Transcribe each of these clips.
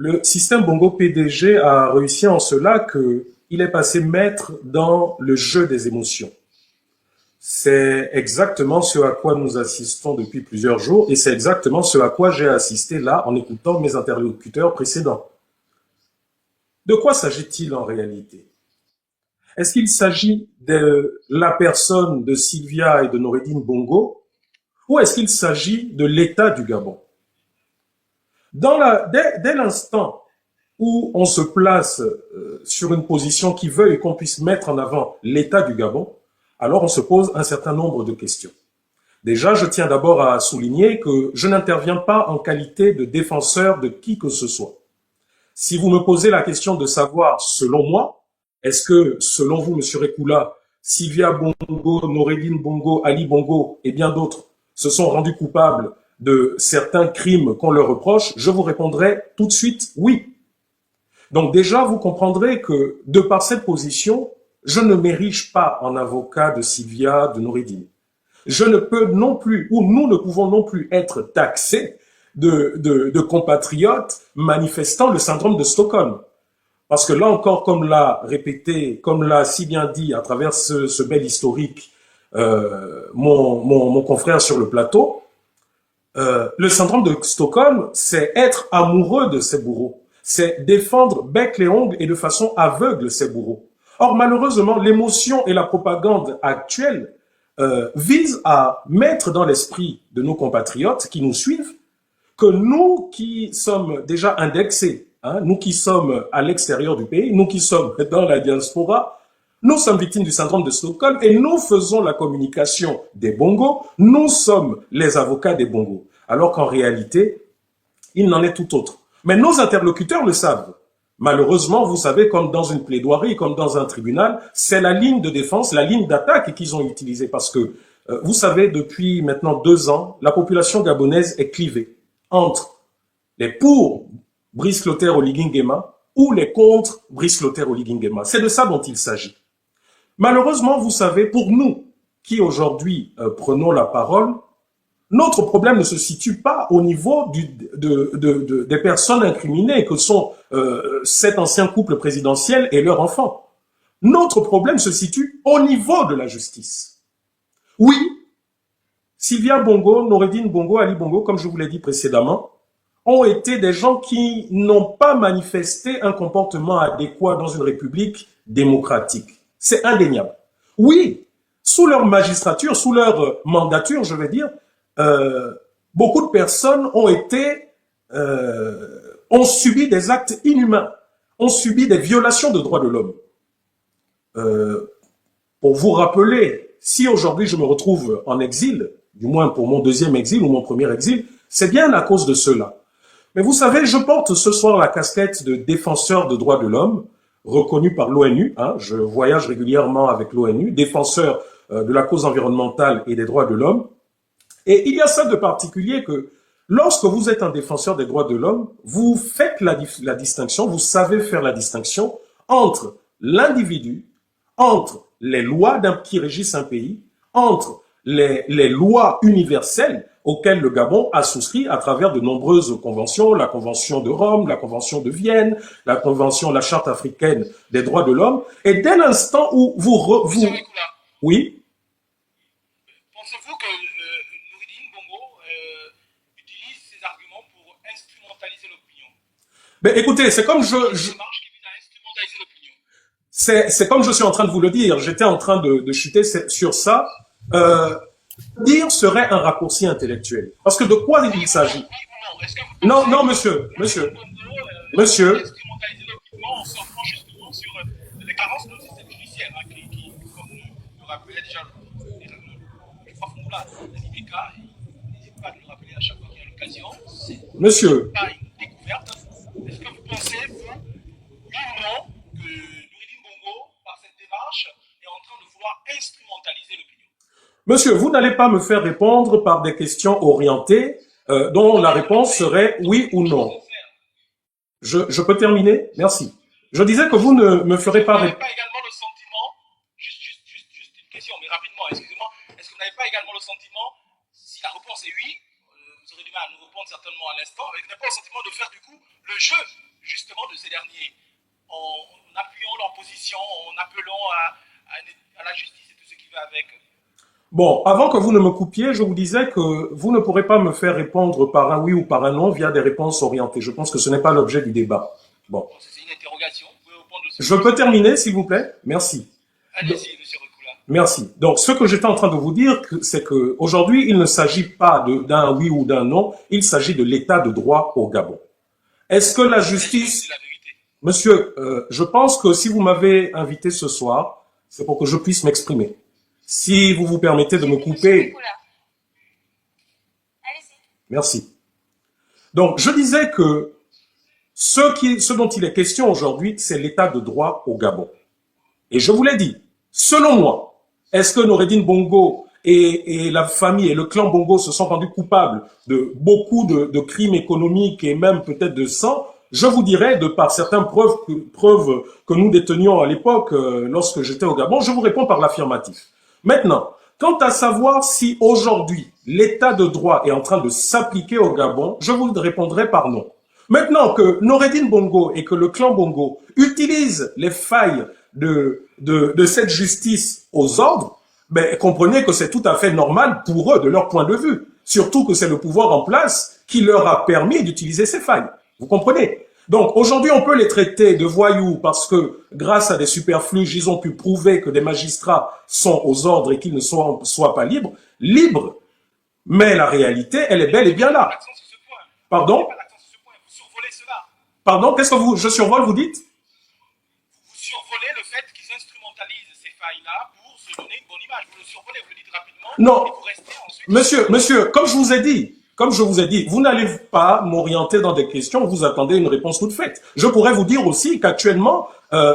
Le système Bongo PDG a réussi en cela qu'il est passé maître dans le jeu des émotions. C'est exactement ce à quoi nous assistons depuis plusieurs jours et c'est exactement ce à quoi j'ai assisté là en écoutant mes interlocuteurs précédents. De quoi s'agit-il en réalité? Est-ce qu'il s'agit de la personne de Sylvia et de Noureddine Bongo ou est-ce qu'il s'agit de l'État du Gabon? Dès l'instant où on se place sur une position qui veuille qu'on puisse mettre en avant l'État du Gabon, alors on se pose un certain nombre de questions. Déjà, je tiens d'abord à souligner que je n'interviens pas en qualité de défenseur de qui que ce soit. Si vous me posez la question de savoir, selon moi, est-ce que, selon vous, M. Rekula, Sylvia Bongo, Noureddine Bongo, Ali Bongo et bien d'autres se sont rendus coupables de certains crimes qu'on leur reproche, je vous répondrai tout de suite oui. Donc déjà, vous comprendrez que, de par cette position, je ne m'érige pas en avocat de Sylvia, de Noureddine. Je ne peux non plus, ou nous ne pouvons non plus être taxés de compatriotes manifestant le syndrome de Stockholm. Parce que là encore, comme l'a répété, comme l'a si bien dit à travers ce bel historique mon confrère sur le plateau, le syndrome de Stockholm, c'est être amoureux de ses bourreaux. C'est défendre bec et ongles et de façon aveugle ses bourreaux. Or, malheureusement, l'émotion et la propagande actuelle visent à mettre dans l'esprit de nos compatriotes qui nous suivent que nous qui sommes déjà indexés, nous qui sommes à l'extérieur du pays, nous qui sommes dans la diaspora, nous sommes victimes du syndrome de Stockholm et nous faisons la communication des bongos, nous sommes les avocats des bongos. Alors qu'en réalité, il n'en est tout autre. Mais nos interlocuteurs le savent. Malheureusement, vous savez, comme dans une plaidoirie, comme dans un tribunal, c'est la ligne de défense, la ligne d'attaque qu'ils ont utilisée parce que, vous savez, depuis maintenant 2 ans, la population gabonaise est clivée entre les pour Brice Clotaire Oligui Nguema ou les contre Brice Clotaire Oligui Nguema. C'est de ça dont il s'agit. Malheureusement, vous savez, pour nous qui aujourd'hui prenons la parole, notre problème ne se situe pas au niveau des personnes incriminées que sont cet ancien couple présidentiel et leurs enfants. Notre problème se situe au niveau de la justice. Oui, Sylvia Bongo, Noureddine Bongo, Ali Bongo, comme je vous l'ai dit précédemment, ont été des gens qui n'ont pas manifesté un comportement adéquat dans une république démocratique. C'est indéniable. Oui, sous leur magistrature, sous leur mandature, je vais dire, beaucoup de personnes ont subi des actes inhumains, ont subi des violations de droits de l'homme. Pour vous rappeler, si aujourd'hui je me retrouve en exil, du moins pour mon deuxième exil ou mon premier exil, c'est bien à cause de cela. Mais vous savez, je porte ce soir la casquette de défenseur de droits de l'homme, reconnu par l'ONU, je voyage régulièrement avec l'ONU, défenseur de la cause environnementale et des droits de l'homme. Et il y a ça de particulier que lorsque vous êtes un défenseur des droits de l'homme, vous faites la distinction, vous savez faire la distinction entre l'individu, entre les lois qui régissent un pays, entre les lois universelles auxquelles le Gabon a souscrit à travers de nombreuses conventions, la Convention de Rome, la Convention de Vienne, la Charte africaine des droits de l'homme. Et dès l'instant où oui. Pensez-vous que Noureddine Bongo utilise ces arguments pour instrumentaliser l'opinion? Ben, écoutez, c'est comme c'est comme je suis en train de vous le dire. J'étais en train de chuter sur ça. Dire serait un raccourci intellectuel. Parce que de quoi il s'agit? Non, non, monsieur. En sortant justement sur les carences de notre système judiciaire, qui, comme nous rappelait déjà le prof Moula, l'IBK, n'hésite pas à nous rappeler à chaque fois qu'il y a l'occasion. Monsieur. Pas une découverte. Est-ce que vous pensez, vous, oui ou non, que Noureddine Bongo, par cette démarche, est en train de vouloir instrumentaliser l'opinion? Monsieur, vous n'allez pas me faire répondre par des questions orientées dont la réponse serait oui ou non. Je peux terminer? Merci. Je disais que vous ne me ferez pas répondre. Est-ce que vous n'avez pas également le sentiment, juste une question, mais rapidement, excusez-moi, est-ce que vous n'avez pas également le sentiment, si la réponse est oui, vous aurez du mal à nous répondre certainement à l'instant, mais vous n'avez pas le sentiment de faire du coup le jeu justement de ces derniers, en appuyant leur position, en appelant à la justice et tout ce qui va avec. Bon, avant que vous ne me coupiez, je vous disais que vous ne pourrez pas me faire répondre par un oui ou par un non via des réponses orientées. Je pense que ce n'est pas l'objet du débat. Bon. Bon, c'est une interrogation, vous pouvez répondre aussi. Je peux terminer, s'il vous plaît? Merci. Allez-y, monsieur Recoula. Merci. Donc, ce que j'étais en train de vous dire, c'est que aujourd'hui, il ne s'agit pas d'un oui ou d'un non, il s'agit de l'état de droit au Gabon. Est-ce que la justice... C'est la vérité. Monsieur, je pense que si vous m'avez invité ce soir, c'est pour que je puisse m'exprimer. Si vous vous permettez de me couper... Allez-y. Merci. Donc, je disais que ce dont il est question aujourd'hui, c'est l'état de droit au Gabon. Et je vous l'ai dit, selon moi, est-ce que Noureddine Bongo et la famille et le clan Bongo se sont rendus coupables de beaucoup de crimes économiques et même peut-être de sang? Je vous dirais, de par certaines preuves que nous détenions à l'époque, lorsque j'étais au Gabon, je vous réponds par l'affirmatif. Maintenant, quant à savoir si aujourd'hui l'état de droit est en train de s'appliquer au Gabon, je vous répondrai par non. Maintenant que Noureddine Bongo et que le clan Bongo utilisent les failles de cette justice aux ordres, ben, comprenez que c'est tout à fait normal pour eux, de leur point de vue. Surtout que c'est le pouvoir en place qui leur a permis d'utiliser ces failles. Vous comprenez? Donc aujourd'hui, on peut les traiter de voyous parce que grâce à des superfluges, ils ont pu prouver que des magistrats sont aux ordres et qu'ils ne soient pas libres. Libres, mais la réalité, elle est bel et bien là. L'accent sur ce point. Pardon? Pas l'accent sur ce point, vous survolez cela. Pardon? Qu'est-ce que je survole, vous dites? Vous survolez le fait qu'ils instrumentalisent ces failles-là pour se donner une bonne image. Vous le survolez, vous le dites rapidement. Non. Et vous restez ensuite... Monsieur, comme je vous ai dit, vous n'allez pas m'orienter dans des questions, vous attendez une réponse toute faite. Je pourrais vous dire aussi qu'actuellement,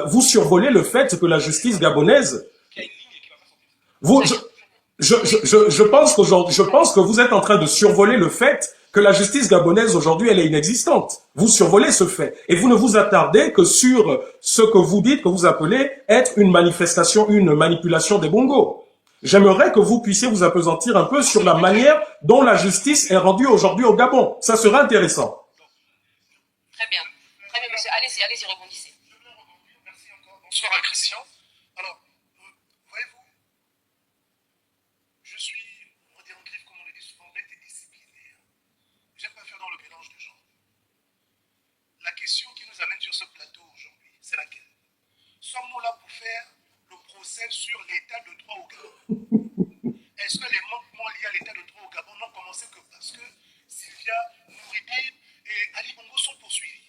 vous survolez le fait que la justice gabonaise... Qu'il y a une ligne qui va pas sortir. Je pense que vous êtes en train de survoler le fait que la justice gabonaise aujourd'hui, elle est inexistante. Vous survolez ce fait. Et vous ne vous attardez que sur ce que vous dites, que vous appelez être une manifestation, une manipulation des bongos. J'aimerais que vous puissiez vous appesantir un peu sur la manière dont la justice est rendue aujourd'hui au Gabon. Ça serait intéressant. Très bien, monsieur. Allez-y, rebondissez. Merci encore. Bonsoir à Christian. Alors, voyez-vous, je suis, on va dire en griffe, comme on le dit souvent, bête et disciplinaire. J'aime pas faire dans le mélange de gens. La question qui nous amène sur ce plateau aujourd'hui, c'est laquelle? Sommes-nous là pour faire le procès sur l'état de droit au Gabon? Est-ce que les manquements liés à l'état de droit au Gabon n'ont commencé que parce que Sylvia, Noureddine et Ali Bongo sont poursuivis?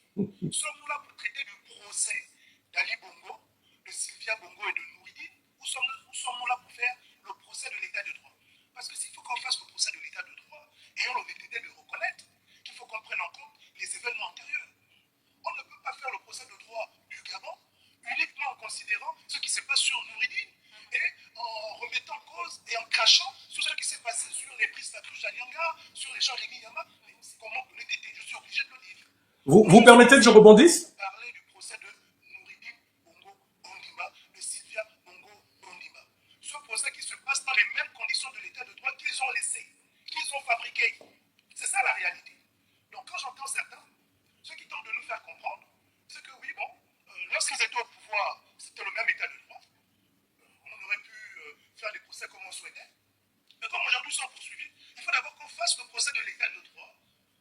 Sommes-nous là pour traiter du procès d'Ali Bongo, de Sylvia Bongo et de Noureddine, ou sommes-nous là pour faire le procès de l'état de droit? Parce que s'il faut qu'on fasse le procès de l'état de droit, ayons l'honnêteté de reconnaître qu'il faut qu'on prenne en compte les événements antérieurs. On ne peut pas faire le procès de droit du Gabon uniquement en considérant ce qui se passe sur Noureddine et en remettant en cause et en crachant sur ce qui s'est passé sur les prises Tatouche Alianga, sur les gens Rémi Yama. C'est comment l'honnêteté, je suis obligé de le dire. Vous permettez que je rebondisse? Parler du procès de Noureddine Bongo Ondimba, de Sylvia Bongo Ondimba. Ce procès qui se passe dans les mêmes conditions de l'état de droit qu'ils ont laissé, qu'ils ont fabriqué. C'est ça la réalité. Donc quand j'entends certains, ceux qui tentent de nous faire comprendre, c'est que oui, bon, lorsqu'ils étaient au pouvoir, c'était le même état de droit. On aurait pu faire des procès comme on souhaitait. Mais comme aujourd'hui ils sont poursuivis, il faut d'abord qu'on fasse le procès de l'état de droit.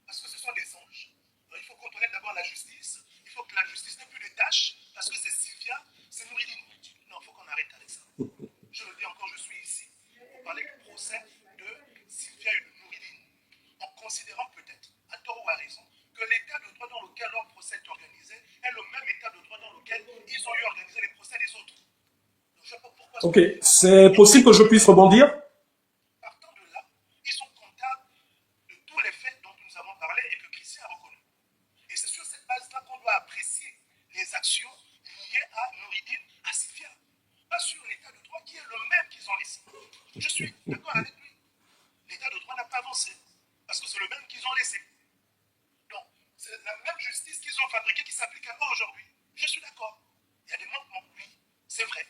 Parce que ce sont des anges. Il faut qu'on connaisse d'abord la justice. Il faut que la justice n'ait plus de tâches. Parce que c'est Sylvia, c'est Noureddine. Non, il faut qu'on arrête avec ça. Je le dis encore, je suis ici pour parler du procès de Sylvia et de Noureddine. En considérant peut-être, à tort ou à raison, que l'état de droit dans lequel leur procès est organisé est le même état de droit dans lequel ils ont eu organisé les procès des autres. Donc, je sais pas pourquoi. Ok, c'est possible que je puisse rebondir? Partant de là, ils sont comptables de tous les faits dont nous avons parlé et que Christian a reconnu. Et c'est sur cette base-là qu'on doit apprécier les actions liées à Noureddine, à Sylvia. Pas sur l'état de droit qui est le même qu'ils ont laissé. Je suis d'accord avec lui. L'état de droit n'a pas avancé. Parce que c'est le même qu'ils ont laissé. Donc, c'est la même justice qu'ils ont fabriquée qui s'applique à eux aujourd'hui. Je suis d'accord. Il y a des manquements, oui, c'est vrai.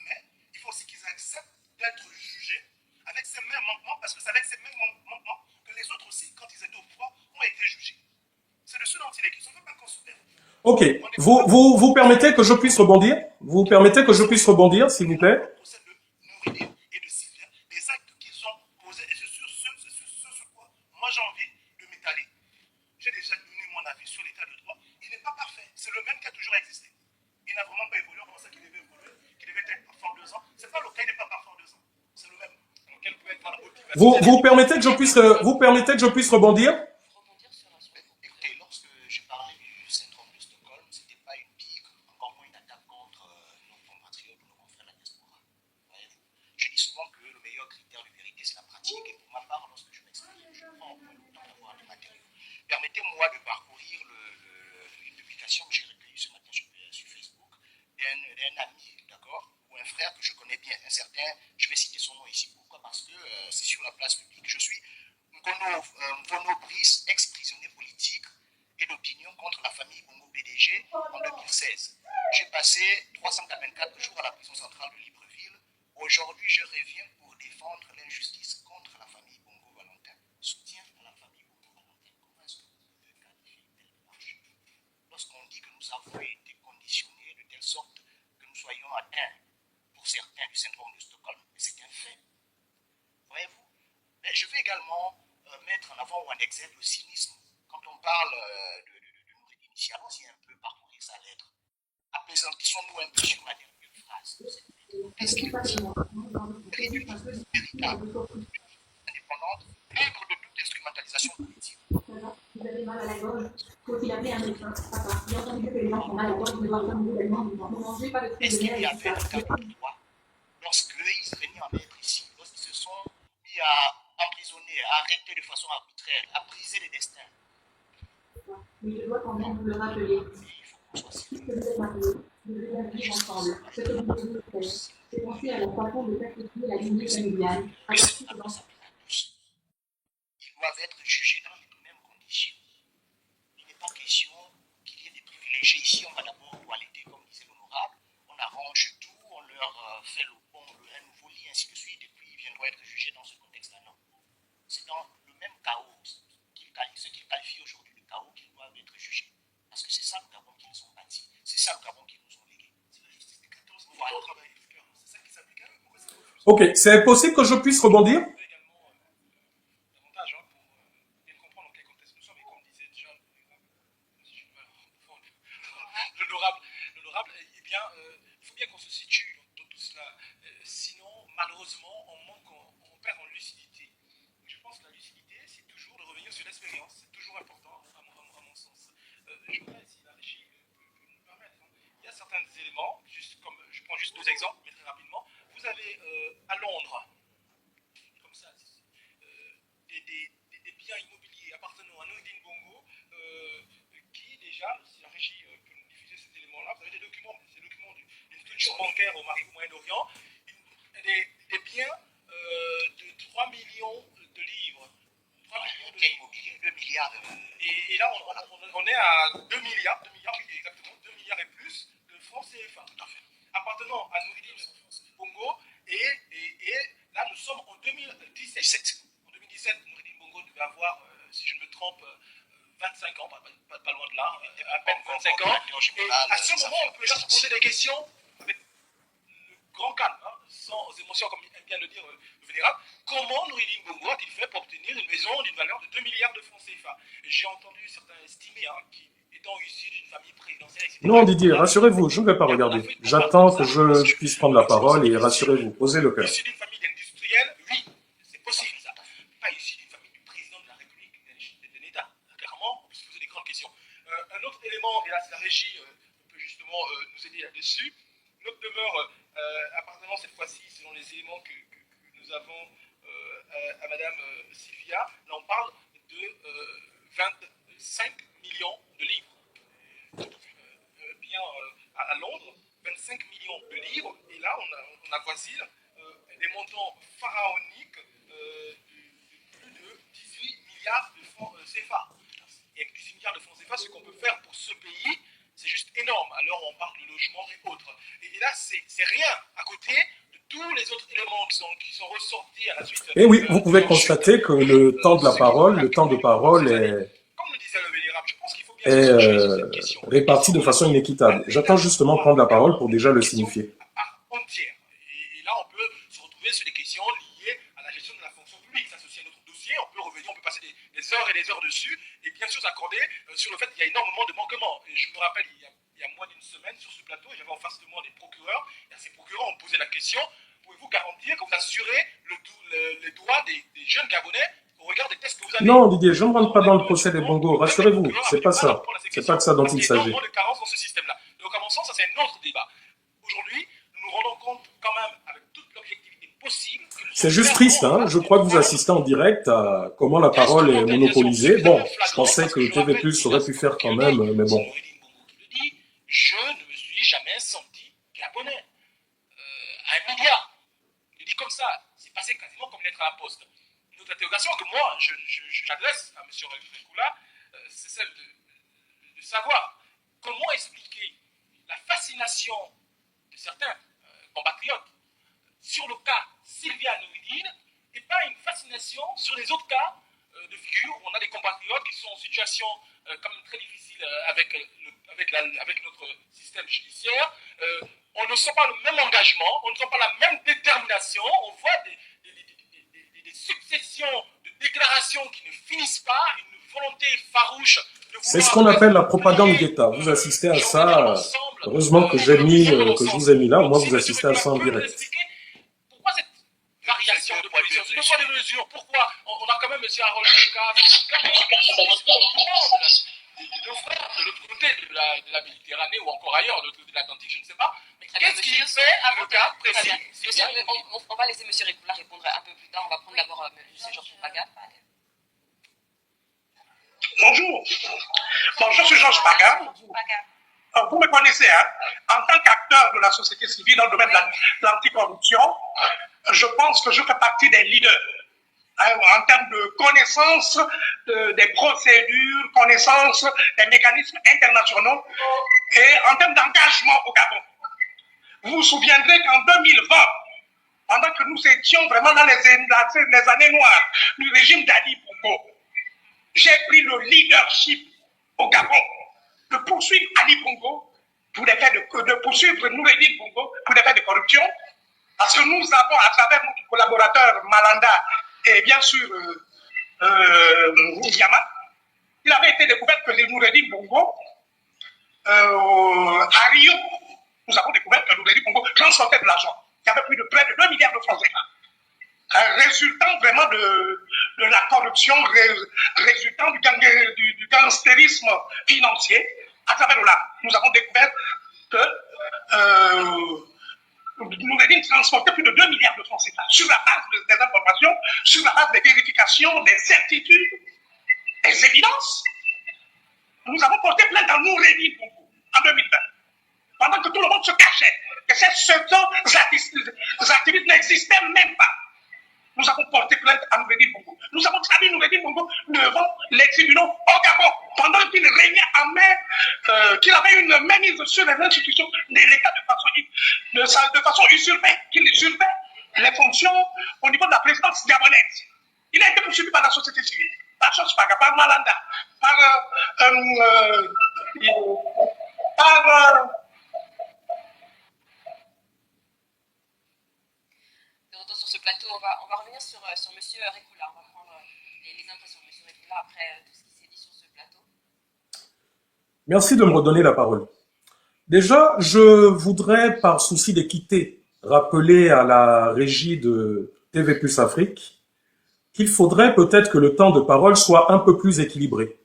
Mais il faut aussi qu'ils acceptent d'être jugés avec ces mêmes manquements, parce que c'est avec ces mêmes manquements que les autres aussi, quand ils étaient au pouvoir, ont été jugés. C'est de ce dont il est question. On ne veut pas qu'on se perde. Ok. Vous permettez que je puisse rebondir? Vous permettez que je puisse rebondir, s'il vous plaît? Au sein de Nouridine et de Sylvia, les actes qu'ils ont posés, et c'est sur ce quoi moi j'ai envie de m'étaler. J'ai déjà donné mon avis sur l'état de droit. Il n'est pas parfait. C'est le même qui a toujours existé. Il n'a vraiment pas évolué. On pensait qu'il devait évoluer, qu'il devait être parfait en 2 ans. C'est pas le cas, il n'est pas parfait en 2 ans. C'est le même. Donc, quelle peut être la motivation? Vous permettez que je puisse, vous permettez que je puisse rebondir? Rebondir sur un sujet. Écoutez, lorsque j'ai parlé du syndrome de Stockholm, ce n'était pas une pique, encore moins une attaque contre nos compatriotes ou nos confrères de la diaspora. Voyez-vous, je dis souvent que le meilleur critère de vérité, c'est la pratique. Et pour ma part, lorsque je m'exprime, je prends le temps d'avoir des matériaux. Permettez-moi de parcourir une publication que j'ai recueillie ce matin sur Facebook d'un ami, d'accord, ou un frère que je connais bien, un certain, je vais citer son nom ici. Pourquoi? Parce que c'est sur la place publique. Je suis Mvono Brice, ex-prisonnier politique et d'opinion contre la famille Bongo PDG en 2016. J'ai passé 384 jours à la prison centrale de Libreville. Aujourd'hui, je reviens pour défendre l'injustice contre la famille Bongo Valentin. Soutien à la famille Bongo Valentin. Comment est-ce que vous pouvez qualifier une telle démarche? Lorsqu'on dit que nous avons été conditionnés de telle sorte que nous soyons atteints, pour certains, du syndrome de Stockholm, mais c'est un fait. Voyez-vous? Mais je veux également mettre en avant ou en exergue le cynisme. Quand on parle de Nouridine ici, allons-y un peu parcourir sa lettre. Apesantissons-nous un peu sur la dernière phrase de cette lettre. Qu'est-ce qu'il dit? Crée d'une justice véritable, indépendante, libre de toute instrumentalisation politique. Vous avez mal à la gorge, faut-il appeler un médecin? Papa, j'ai entendu que les gens ont mal à la gorge, ils doivent faire un événement, ne mangez pas de fruits Est-ce de qu'il mer y et avait un tout ça. cas de droit lorsqu'ils venaient en être ici, lorsqu'ils se sont mis à emprisonner, à arrêter de façon arbitraire, à briser les destins? Mais je dois quand même vous le rappeler. Il faut qu'on soit sérieux. Puisque vous êtes mariés, vous devez vivre ensemble. Ce que vous devez faire, c'est penser à la façon de sacrifier la lignée familiale. À Mais partir c'est de pas ça à tous. Ils doivent être jugés dans les mêmes conditions. Il n'est pas question qu'il y ait des privilégiés ici. On va d'abord toiletter, comme disait l'honorable. On arrange tout, on leur fait un nouveau lit, ainsi de suite, et puis ils viendront être jugés dans ce contexte-là. Non. C'est dans le même chaos, ce qu'ils qualifient aujourd'hui de chaos, qu'ils doivent être jugés. Parce que c'est ça le Gabon qu'ils ont bâti. C'est ça le Gabon qu'ils nous ont légué. C'est la justice des 14 000 voilà. C'est ça qui s'applique à eux. Pourquoi c'est Ok. C'est possible que je puisse rebondir? également davantage pour bien comprendre dans quel contexte nous sommes. Et comme disait déjà l'honorable, eh bien, il faut bien qu'on se situe dans tout cela. Sinon, malheureusement, on perd en lucidité. Je pense que la lucidité, c'est toujours de revenir sur l'expérience. C'est toujours important, à mon sens. Je voudrais, si la régie peut nous permettre, hein. Il y a certains éléments, je prends juste 2 exemples, mais très rapidement. Vous avez à Londres, comme ça, des biens immobiliers appartenant à Nouridine Bongo, qui déjà, si la régie peut nous diffuser ces éléments-là, vous avez des documents d'une structure bancaire au Moyen-Orient, des biens de 3 millions de livres. 3 millions de livres. Immobilier, 2 milliards. Et là, on est à 2 milliards, oui, exactement, 2 milliards et plus de francs CFA. Tout à fait. Appartenant à Nouridine Bongo, et là, nous sommes en 2017. En 2017, Nouridine Bongo devait avoir, si je ne me trompe, 25 ans, pas loin de là, à peine 25 ans. Et à ce moment, on peut déjà se poser des questions avec le grand calme, hein, sans émotion, comme vient de le dire le vénérable. Comment Nouridine Bongo a-t-il fait pour obtenir une maison d'une valeur de 2 milliards de francs CFA? J'ai entendu certains estimer, qui étant issus d'une famille présidentielle, etc. Non, Didier, rassurez-vous, je ne vais pas regarder. J'attends que je puisse prendre la parole et rassurez-vous, posez le cœur. Issu d'une famille d'industriels, oui, c'est possible ça. Pas issu d'une famille du président de la République, d'un État. Clairement, on peut se poser des grandes questions. Un autre élément, et là la régie peut justement nous aider là-dessus, notre demeure appartenant cette fois-ci, selon les éléments que nous avons à Madame Sylvia, là on parle de 25 millions de livres. Bien à Londres, 25 millions de livres, et là on avoisine des montants pharaoniques de plus de 18 milliards de francs CFA. Et avec 18 milliards de francs CFA, ce qu'on peut faire pour ce pays, c'est juste énorme. Alors on parle de logement et autres. Et là, c'est rien à côté de tous les autres éléments qui sont ressortis à la suite. Et oui, vous pouvez constater que le temps de parole est... Comme le disait le vénérable, je pense qu'il faut bien est sûr trancher sur cette question. réparti de façon inéquitable. J'attends justement prendre la parole pour déjà le signifier. Entière. Et là, on peut se retrouver sur des questions liées à la gestion de la fonction publique. Ça, c'est aussi un autre dossier. On peut revenir, on peut passer des heures et des heures dessus. Et bien sûr, s'accorder sur le fait qu'il y a énormément de manquements. Et je me rappelle, il y a moins d'une semaine, sur ce plateau, j'avais en face de moi des procureurs. Et à ces procureurs, on me posait la question, pouvez-vous garantir que vous assurez les droits des jeunes Gabonais au regard des tests que vous avez? Non, Didier, je ne rentre pas dans le procès des bongos. Rassurez-vous, c'est pas ça. C'est pas de ça dont il s'agit. Il y a énormément de carences dans ce système-là. Donc, à mon sens, ça, c'est un autre débat. Aujourd'hui, nous nous rendons compte quand même, avec toute l'objectivité possible... C'est juste triste, hein. Je crois que vous assistez en direct à comment la parole est monopolisée. Bon, je pensais que TV Plus aurait pu faire quand même, mais bon. Je ne me suis jamais senti gabonais. À un milliard. Je dis comme ça. C'est passé quasiment comme une lettre à la poste. Une autre interrogation que moi, j'adresse à M. Rekula, c'est celle de savoir comment expliquer la fascination de certains compatriotes sur le cas Sylvia Nouridine et pas une fascination sur les autres cas de figure où on a des compatriotes qui sont en situation quand même très difficile avec notre système judiciaire. On ne sent pas le même engagement, on ne sent pas la même détermination, on voit des successions de déclarations qui ne finissent pas, une volonté farouche de vouloir... C'est ce qu'on appelle la propagande d'État. Vous assistez à ça. Heureusement que je vous ai mis là. Moi, vous assistez à ça en direct. Pourquoi cette variation de position, ce choix de mesures? Pourquoi on a quand même M. Harold Keka, nos frères de l'autre côté de la Méditerranée ou encore ailleurs, de l'autre côté de l'Atlantique, je ne sais pas. Mais qu'est-ce qu'il fait à le cas précis? On va laisser M. Rekula répondre un peu plus tard. On va prendre d'abord M. Georges Paga. Bonjour. Bon, je suis Georges Paga. Vous me connaissez, hein? En tant qu'acteur de la société civile dans le domaine de l'anticorruption, je pense que je fais partie des leaders. En termes de connaissance des procédures, connaissance des mécanismes internationaux et en termes d'engagement au Gabon. Vous vous souviendrez qu'en 2020, pendant que nous étions vraiment dans les années noires du régime d'Ali Bongo, j'ai pris le leadership au Gabon de poursuivre Ali Bongo pour les faits de poursuivre Noureddine Bongo pour des faits de corruption, parce que nous avons, à travers notre collaborateur Malanda et bien sûr Yama, il avait été découvert que Noureddine Bongo, à Rio, nous avons découvert que Noureddine Bongo transportait de l'argent. Il y avait plus de près de 2 milliards de francs CFA. Résultant vraiment de la corruption, résultant du gangstérisme financier à travers le lac. Nous avons découvert que Noureddine transportait plus de 2 milliards de francs CFA sur la base des informations, sur la base des vérifications, des certitudes, des évidences. Nous avons porté plainte dans Noureddine en 2020, pendant que tout le monde se cachait, que ces activistes n'existaient même pas. Nous avons porté plainte à Noureddine Bongo. Nous avons traduit Noureddine Bongo devant les tribunaux au Gabon, pendant qu'il régnait en main, qu'il avait une mainmise sur les institutions de l'État de façon usurpée, qu'il usurpait les fonctions au niveau de la présidence gabonaise. Il a été poursuivi par la société civile, par Georges Paga, par Malanda, Sur ce plateau, on va revenir sur M. Rekula. On va prendre les impressions de M. Rekula après tout ce qui s'est dit sur ce plateau. Merci de me redonner la parole. Déjà, je voudrais, par souci d'équité, rappeler à la régie de TV Plus Afrique qu'il faudrait peut-être que le temps de parole soit un peu plus équilibré.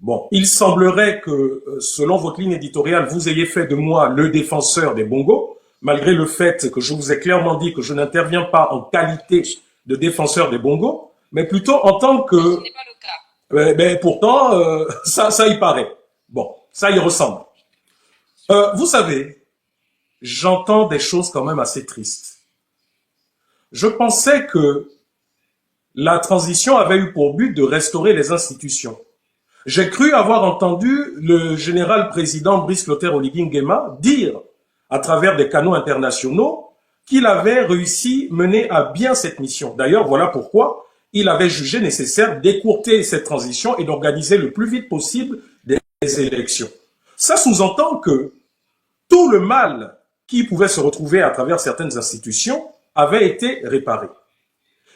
Bon, il semblerait que, selon votre ligne éditoriale, vous ayez fait de moi le défenseur des bongos, malgré le fait que je vous ai clairement dit que je n'interviens pas en qualité de défenseur des bongos, mais plutôt en tant que... Ce n'est pas le cas. Mais pourtant, ça y paraît. Bon, ça y ressemble. Vous savez, j'entends des choses quand même assez tristes. Je pensais que la transition avait eu pour but de restaurer les institutions. J'ai cru avoir entendu le général président Brice Clotaire Oligui Nguema dire, à travers des canaux internationaux, qu'il avait réussi à mener à bien cette mission. D'ailleurs, voilà pourquoi il avait jugé nécessaire d'écourter cette transition et d'organiser le plus vite possible des élections. Ça sous-entend que tout le mal qui pouvait se retrouver à travers certaines institutions avait été réparé.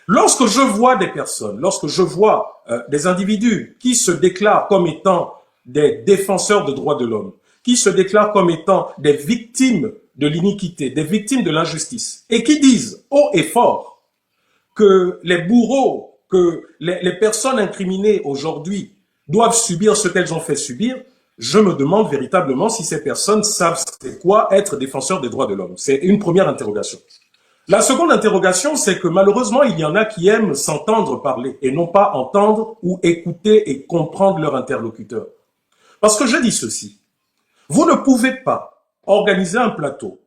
Lorsque je vois des personnes, lorsque je vois des individus qui se déclarent comme étant des défenseurs des droits de l'homme, qui se déclarent comme étant des victimes de l'iniquité, des victimes de l'injustice, et qui disent haut et fort que les bourreaux, que les personnes incriminées aujourd'hui doivent subir ce qu'elles ont fait subir, je me demande véritablement si ces personnes savent c'est quoi être défenseur des droits de l'homme. C'est une première interrogation. La seconde interrogation, c'est que malheureusement, il y en a qui aiment s'entendre parler et non pas entendre ou écouter et comprendre leur interlocuteur. Parce que je dis ceci, vous ne pouvez pas organiser un plateau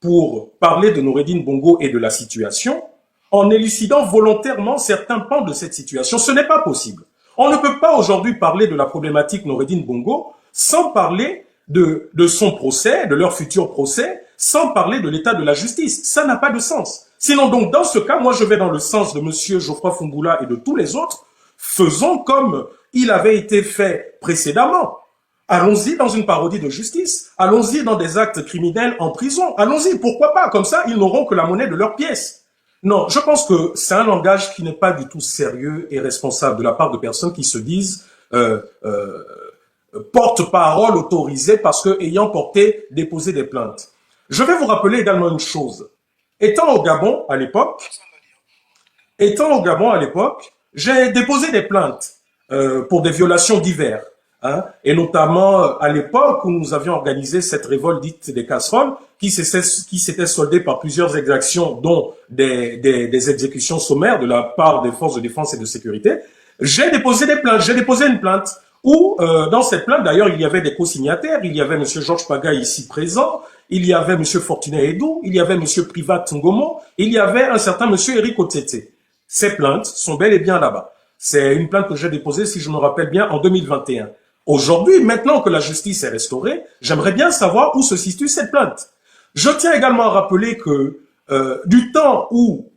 pour parler de Noureddine Bongo et de la situation en élucidant volontairement certains pans de cette situation. Ce n'est pas possible. On ne peut pas aujourd'hui parler de la problématique Noureddine Bongo sans parler de son procès, de leur futur procès, sans parler de l'état de la justice. Ça n'a pas de sens. Sinon, donc, dans ce cas, moi, je vais dans le sens de monsieur Geoffroy Fungula et de tous les autres. Faisons comme il avait été fait précédemment. Allons-y dans une parodie de justice. Allons-y dans des actes criminels en prison. Allons-y, pourquoi pas? Comme ça, ils n'auront que la monnaie de leurs pièces. Non, je pense que c'est un langage qui n'est pas du tout sérieux et responsable de la part de personnes qui se disent porte-parole autorisée parce que ayant déposé des plaintes. Je vais vous rappeler également une chose. Étant au Gabon à l'époque, j'ai déposé des plaintes pour des violations diverses. Hein, et notamment à l'époque où nous avions organisé cette révolte dite des casseroles, qui s'était soldée par plusieurs exactions, dont des exécutions sommaires de la part des forces de défense et de sécurité. J'ai déposé des plaintes. J'ai déposé une plainte où, dans cette plainte, d'ailleurs, il y avait des co-signataires. Il y avait M. Georges Paga ici présent, il y avait M. Fortuné Edou, il y avait M. Privat Ngomo, il y avait un certain M. Eric Otete. Ces plaintes sont bel et bien là-bas. C'est une plainte que j'ai déposée, si je me rappelle bien, en 2021. Aujourd'hui, maintenant que la justice est restaurée, j'aimerais bien savoir où se situe cette plainte. Je tiens également à rappeler que du temps où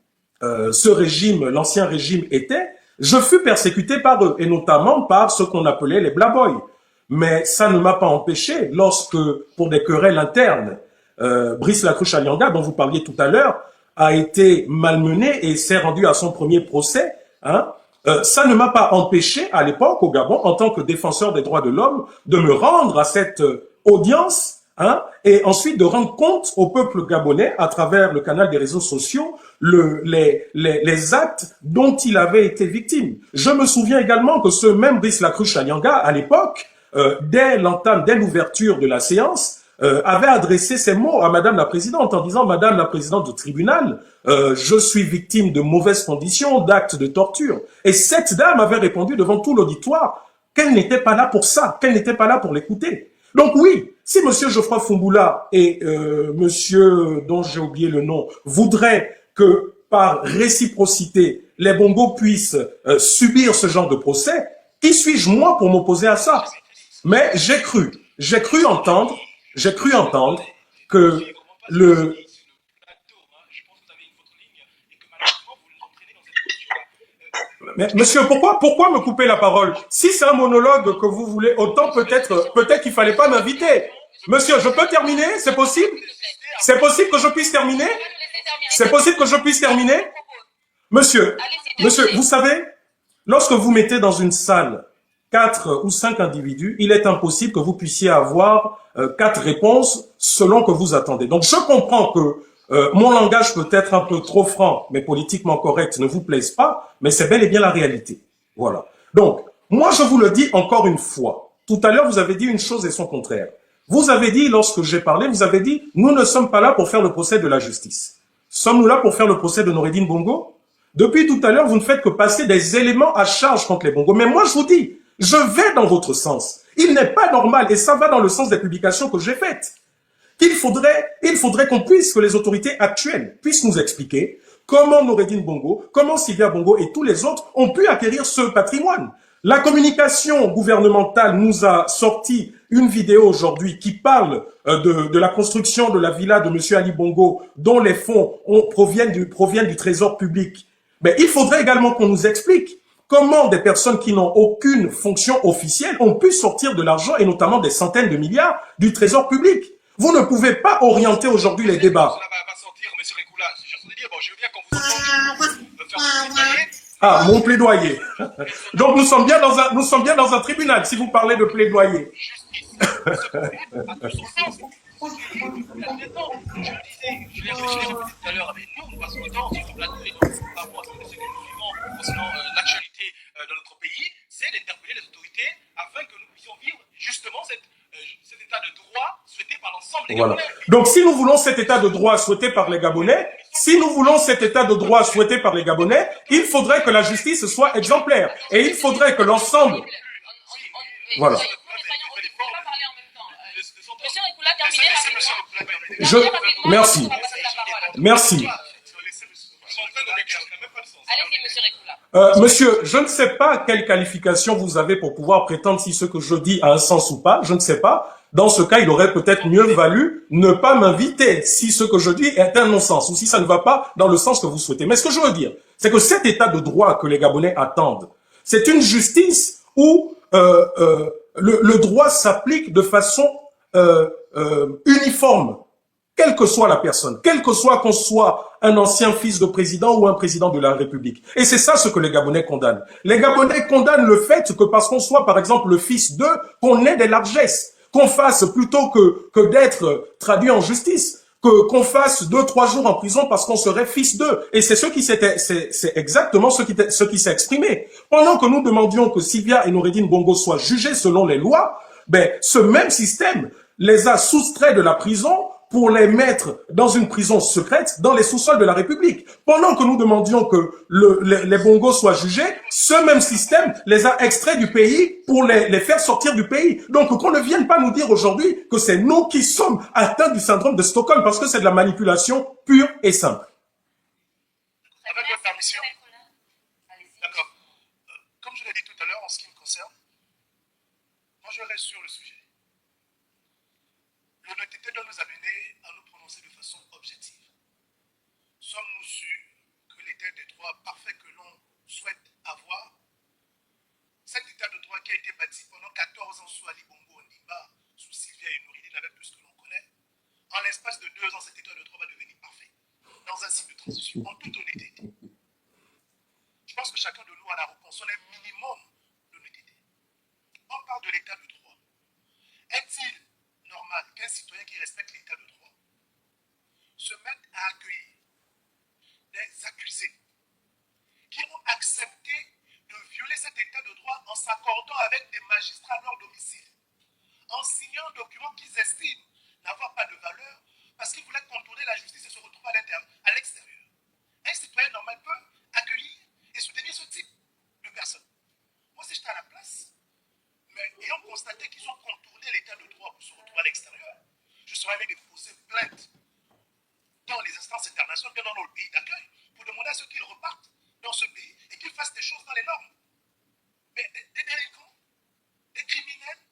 ce régime, l'ancien régime était, je fus persécuté par eux, et notamment par ce qu'on appelait les Black Boys. Mais ça ne m'a pas empêché, lorsque, pour des querelles internes, Brice Lacruche Alianga, dont vous parliez tout à l'heure, a été malmené et s'est rendu à son premier procès, hein, ça ne m'a pas empêché, à l'époque, au Gabon, en tant que défenseur des droits de l'homme, de me rendre à cette audience, hein, et ensuite de rendre compte au peuple gabonais, à travers le canal des réseaux sociaux, les actes dont il avait été victime. Je me souviens également que ce même Brice Lacruche Alianga, à l'époque, dès l'ouverture de la séance, avait adressé ces mots à Madame la Présidente en disant « Madame la Présidente du tribunal, je suis victime de mauvaises conditions, d'actes de torture. » Et cette dame avait répondu devant tout l'auditoire qu'elle n'était pas là pour ça, qu'elle n'était pas là pour l'écouter. Donc oui, si Monsieur Geoffroy Fungula et Monsieur, dont j'ai oublié le nom, voudraient que par réciprocité, les Bongo puissent subir ce genre de procès, qui suis-je moi pour m'opposer à ça? Mais j'ai cru entendre que le... Mais monsieur, pourquoi me couper la parole? Si c'est un monologue que vous voulez, autant peut-être qu'il fallait pas m'inviter. Monsieur, je peux terminer? C'est possible? C'est possible que je puisse terminer? C'est possible que je puisse terminer? Monsieur, vous savez, lorsque vous mettez dans une salle 4 ou 5 individus, il est impossible que vous puissiez avoir 4 réponses selon que vous attendez. Donc, je comprends que mon langage peut être un peu trop franc, mais politiquement correct ne vous plaise pas, mais c'est bel et bien la réalité. Voilà. Donc, moi, je vous le dis encore une fois. Tout à l'heure, vous avez dit une chose et son contraire. Vous avez dit, lorsque j'ai parlé, vous avez dit, nous ne sommes pas là pour faire le procès de la justice. Sommes-nous là pour faire le procès de Noureddine Bongo? Depuis tout à l'heure, vous ne faites que passer des éléments à charge contre les Bongo. Mais moi, je vous dis, je vais dans votre sens. Il n'est pas normal, et ça va dans le sens des publications que j'ai faites, qu'il faudrait qu'on puisse, que les autorités actuelles puissent nous expliquer comment Noureddine Bongo, comment Sylvia Bongo et tous les autres ont pu acquérir ce patrimoine. La communication gouvernementale nous a sorti une vidéo aujourd'hui qui parle de la construction de la villa de M. Ali Bongo, dont les fonds proviennent du trésor public. Mais il faudrait également qu'on nous explique comment des personnes qui n'ont aucune fonction officielle ont pu sortir de l'argent, et notamment des centaines de milliards, du trésor public. Vous ne pouvez pas orienter aujourd'hui les débats. Cela va sortir, M. Rekula. Je veux dire, bon, je veux bien qu'on vous entende faire plaidoyer. Ah, mon plaidoyer. Donc nous sommes bien dans un tribunal, si vous parlez de plaidoyer. À tout son sens. Maintenant, je le disais, je l'ai répété tout à l'heure avec nous, nous passons le temps sur le plateau et donc par rapport à ce que nous suivons concernant l'actualité de notre pays, c'est d'interpeller les autorités afin que nous puissions vivre justement cet état de droit souhaité par l'ensemble des Voilà. Gabonais. Donc si nous voulons cet état de droit souhaité par les Gabonais, il faudrait que la justice soit exemplaire. Et il faudrait que l'ensemble... Voilà. Monsieur Rekula, terminez rapidement. Merci. Merci. Allez-y, monsieur Rekula. Monsieur, je ne sais pas quelle qualification vous avez pour pouvoir prétendre si ce que je dis a un sens ou pas, je ne sais pas. Dans ce cas, il aurait peut-être mieux valu ne pas m'inviter si ce que je dis est un non-sens ou si ça ne va pas dans le sens que vous souhaitez. Mais ce que je veux dire, c'est que cet état de droit que les Gabonais attendent, c'est une justice où le droit s'applique de façon uniforme, quelle que soit la personne, quel que soit qu'on soit un ancien fils de président ou un président de la République. Et c'est ça ce que les Gabonais condamnent. Les Gabonais condamnent le fait que parce qu'on soit, par exemple, le fils d'eux, qu'on ait des largesses, qu'on fasse plutôt que d'être traduit en justice, qu'on fasse 2-3 jours en prison parce qu'on serait fils d'eux. Et c'est c'est exactement ce qui s'est exprimé. Pendant que nous demandions que Sylvia et Noureddine Bongo soient jugés selon les lois, ben, ce même système les a soustraits de la prison pour les mettre dans une prison secrète dans les sous-sols de la République. Pendant que nous demandions que les Bongos soient jugés, ce même système les a extraits du pays pour les faire sortir du pays. Donc qu'on ne vienne pas nous dire aujourd'hui que c'est nous qui sommes atteints du syndrome de Stockholm parce que c'est de la manipulation pure et simple. Avec votre permission. D'accord. Comme je l'ai dit tout à l'heure, en ce qui me concerne, moi je reste sur le sujet. L'honnêteté doit nous amener à nous prononcer de façon objective. Sommes-nous sûrs que l'état de droit parfait que l'on souhaite avoir, cet état de droit qui a été bâti pendant 14 ans sous Ali Bongo Ondimba, sous Sylvia et Noureddine, avec tout ce que l'on connaît, en l'espace de 2 ans, cet état de droit va devenir parfait, dans un cycle de transition, en toute honnêteté. Je pense que chacun de nous a la réponse, on a un minimum d'honnêteté. On parle de l'état de droit. Est-il normal qu'un citoyen qui respecte l'état de droit se mette à accueillir des accusés qui ont accepté de violer cet état de droit en s'accordant avec des magistrats à leur domicile, en signant un document qu'ils estiment n'avoir pas de valeur parce qu'ils voulaient contourner la justice et se retrouver à l'extérieur. Un citoyen normal peut accueillir et soutenir ce type de personnes. Moi, si j'étais à la place, mais ayant constaté qu'ils ont contourné l'état de droit pour se retrouver à l'extérieur, je serais allé déposer plainte dans les instances internationales, bien dans nos pays d'accueil, pour demander à ceux qu'ils repartent dans ce pays et qu'ils fassent des choses dans les normes. Mais des délinquants, des criminels,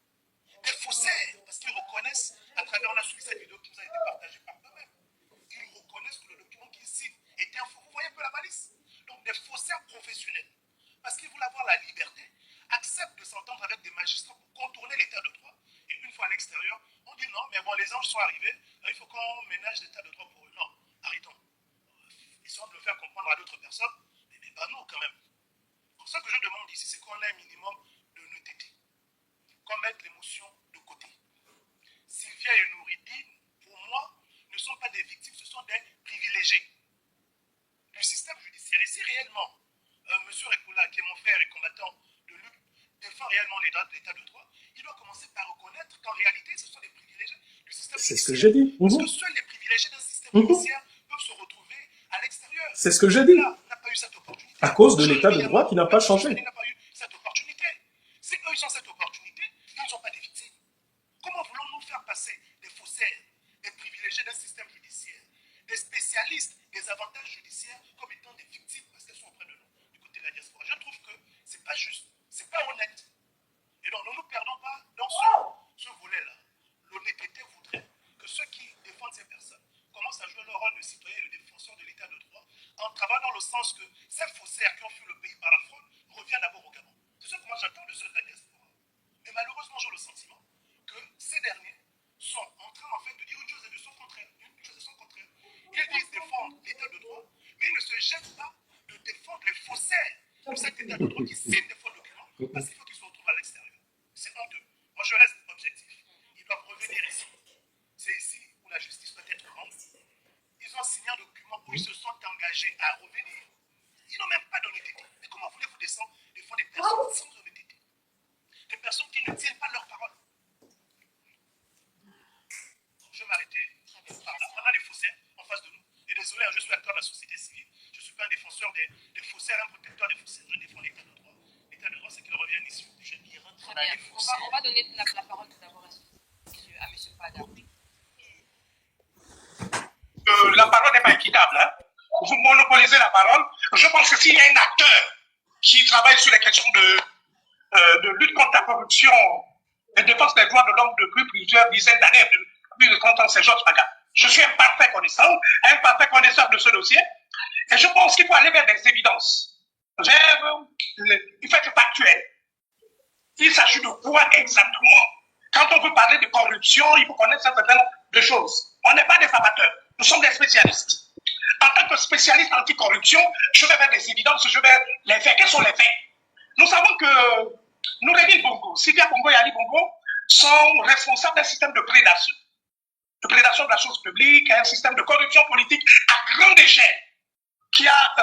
des faussaires, parce qu'ils reconnaissent, à travers, on a suivi cette vidéo qui nous a été partagée par eux-mêmes, ils reconnaissent que le document qu'ils citent était un faux. Vous voyez un peu la malice? Donc des faussaires professionnels, parce qu'ils voulaient avoir la liberté, acceptent de s'entendre avec des magistrats pour contourner l'état de droit. Et une fois à l'extérieur, on dit non, mais bon, les anges sont arrivés, il faut qu'on ménage l'état de droit pour eux. Non, arrêtons. Essayons de le faire comprendre à d'autres personnes, mais pas nous quand même. Donc ce que je demande ici, c'est qu'on ait un minimum d'honnêteté, qu'on mette l'émotion de côté. Sylvia et Noureddine, pour moi, ne sont pas des victimes, ce sont des privilégiés du système judiciaire. Et si réellement, M. Rekula, qui est mon frère et combattant de lutte, défend réellement les droits de l'état de droit, il doit commencer par reconnaître qu'en réalité, ce sont des privilégiés du système judiciaire. C'est ce que j'ai dit. Parce que seuls les privilégiés d'un système judiciaire peuvent se retrouver à l'extérieur. C'est ce que j'ai dit. Là, n'a pas eu cette opportunité. À cause de l'état de droit qui n'a pas changé. Il n'a pas eu cette opportunité. Si eux, ils ont cette opportunité, ils ne sont pas des victimes. Comment voulons-nous faire passer des faussaires, des privilégiés d'un système judiciaire, des spécialistes des avantages judiciaires comme étant des victimes parce qu'elles sont auprès de nous, du côté de la diaspora? Je trouve que ce n'est pas juste, ce n'est pas honnête. Et donc, ne nous perdons pas dans ce volet-là. L'honnêteté voudrait que ceux qui défendent ces personnes commencent à jouer leur rôle de citoyen et de défenseur de l'état de droit en travaillant dans le sens que ces faussaires qui ont fui le pays par la fraude reviennent à État de droit qui signent des faux documents parce qu'il faut qu'ils se retrouvent à l'extérieur. C'est honteux. Moi, je reste objectif. Ils doivent revenir ici. C'est ici où la justice peut être rendue. Ils ont signé un document où ils se sont engagés à revenir. Ils n'ont même pas d'honnêteté. Mais comment voulez-vous défendre des personnes sans honnêteté? Des personnes qui ne tiennent pas leur parole. Je vais m'arrêter par là. On a des faussaires en face de nous. Et désolé, je suis acteur de la société civile. Je ne suis pas un défenseur des faussaires, un protecteur des faussaires. Je défends l'état de droit. L'état de droit, c'est qu'ils reviennent ici. Je n'y rentre Très pas bien. les faussaires. On va donner la parole tout d'abord à M. Pada. La parole n'est pas équitable. Hein. Vous monopolisez la parole. Je pense que s'il y a un acteur qui travaille sur les questions de lutte contre la corruption et défense des droits de l'homme depuis plusieurs dizaines d'années, plus de 30 ans, c'est Georges Paga. Je suis un parfait connaisseur de ce dossier. Et je pense qu'il faut aller vers des évidences, vers les faits factuels. Il s'agit de quoi exactement? Quand on veut parler de corruption, il faut connaître un certain nombre de choses. On n'est pas des amateurs, nous sommes des spécialistes. En tant que spécialiste anticorruption, je vais vers des évidences, je vais vers les faits. Quels sont les faits? Nous savons que Noureddin Bongo, Sylvia Bongo et Ali Bongo sont responsables d'un système de prédation de la chose publique, un système de corruption politique à grande échelle, qui a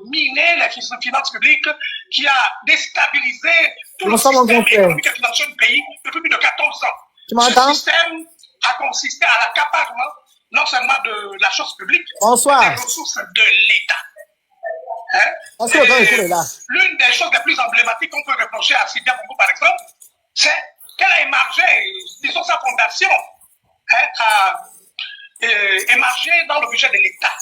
miné les finances publiques, qui a déstabilisé tout le système économique et financier du pays depuis plus de 14 ans. Ce système a consisté à l'accaparement non seulement de la chose publique, mais des ressources de l'État. Hein? L'une des choses les plus emblématiques qu'on peut reprocher à Sylvia Bongo, par exemple, c'est qu'elle a émargé, disons sa fondation, a émargé dans le budget de l'État.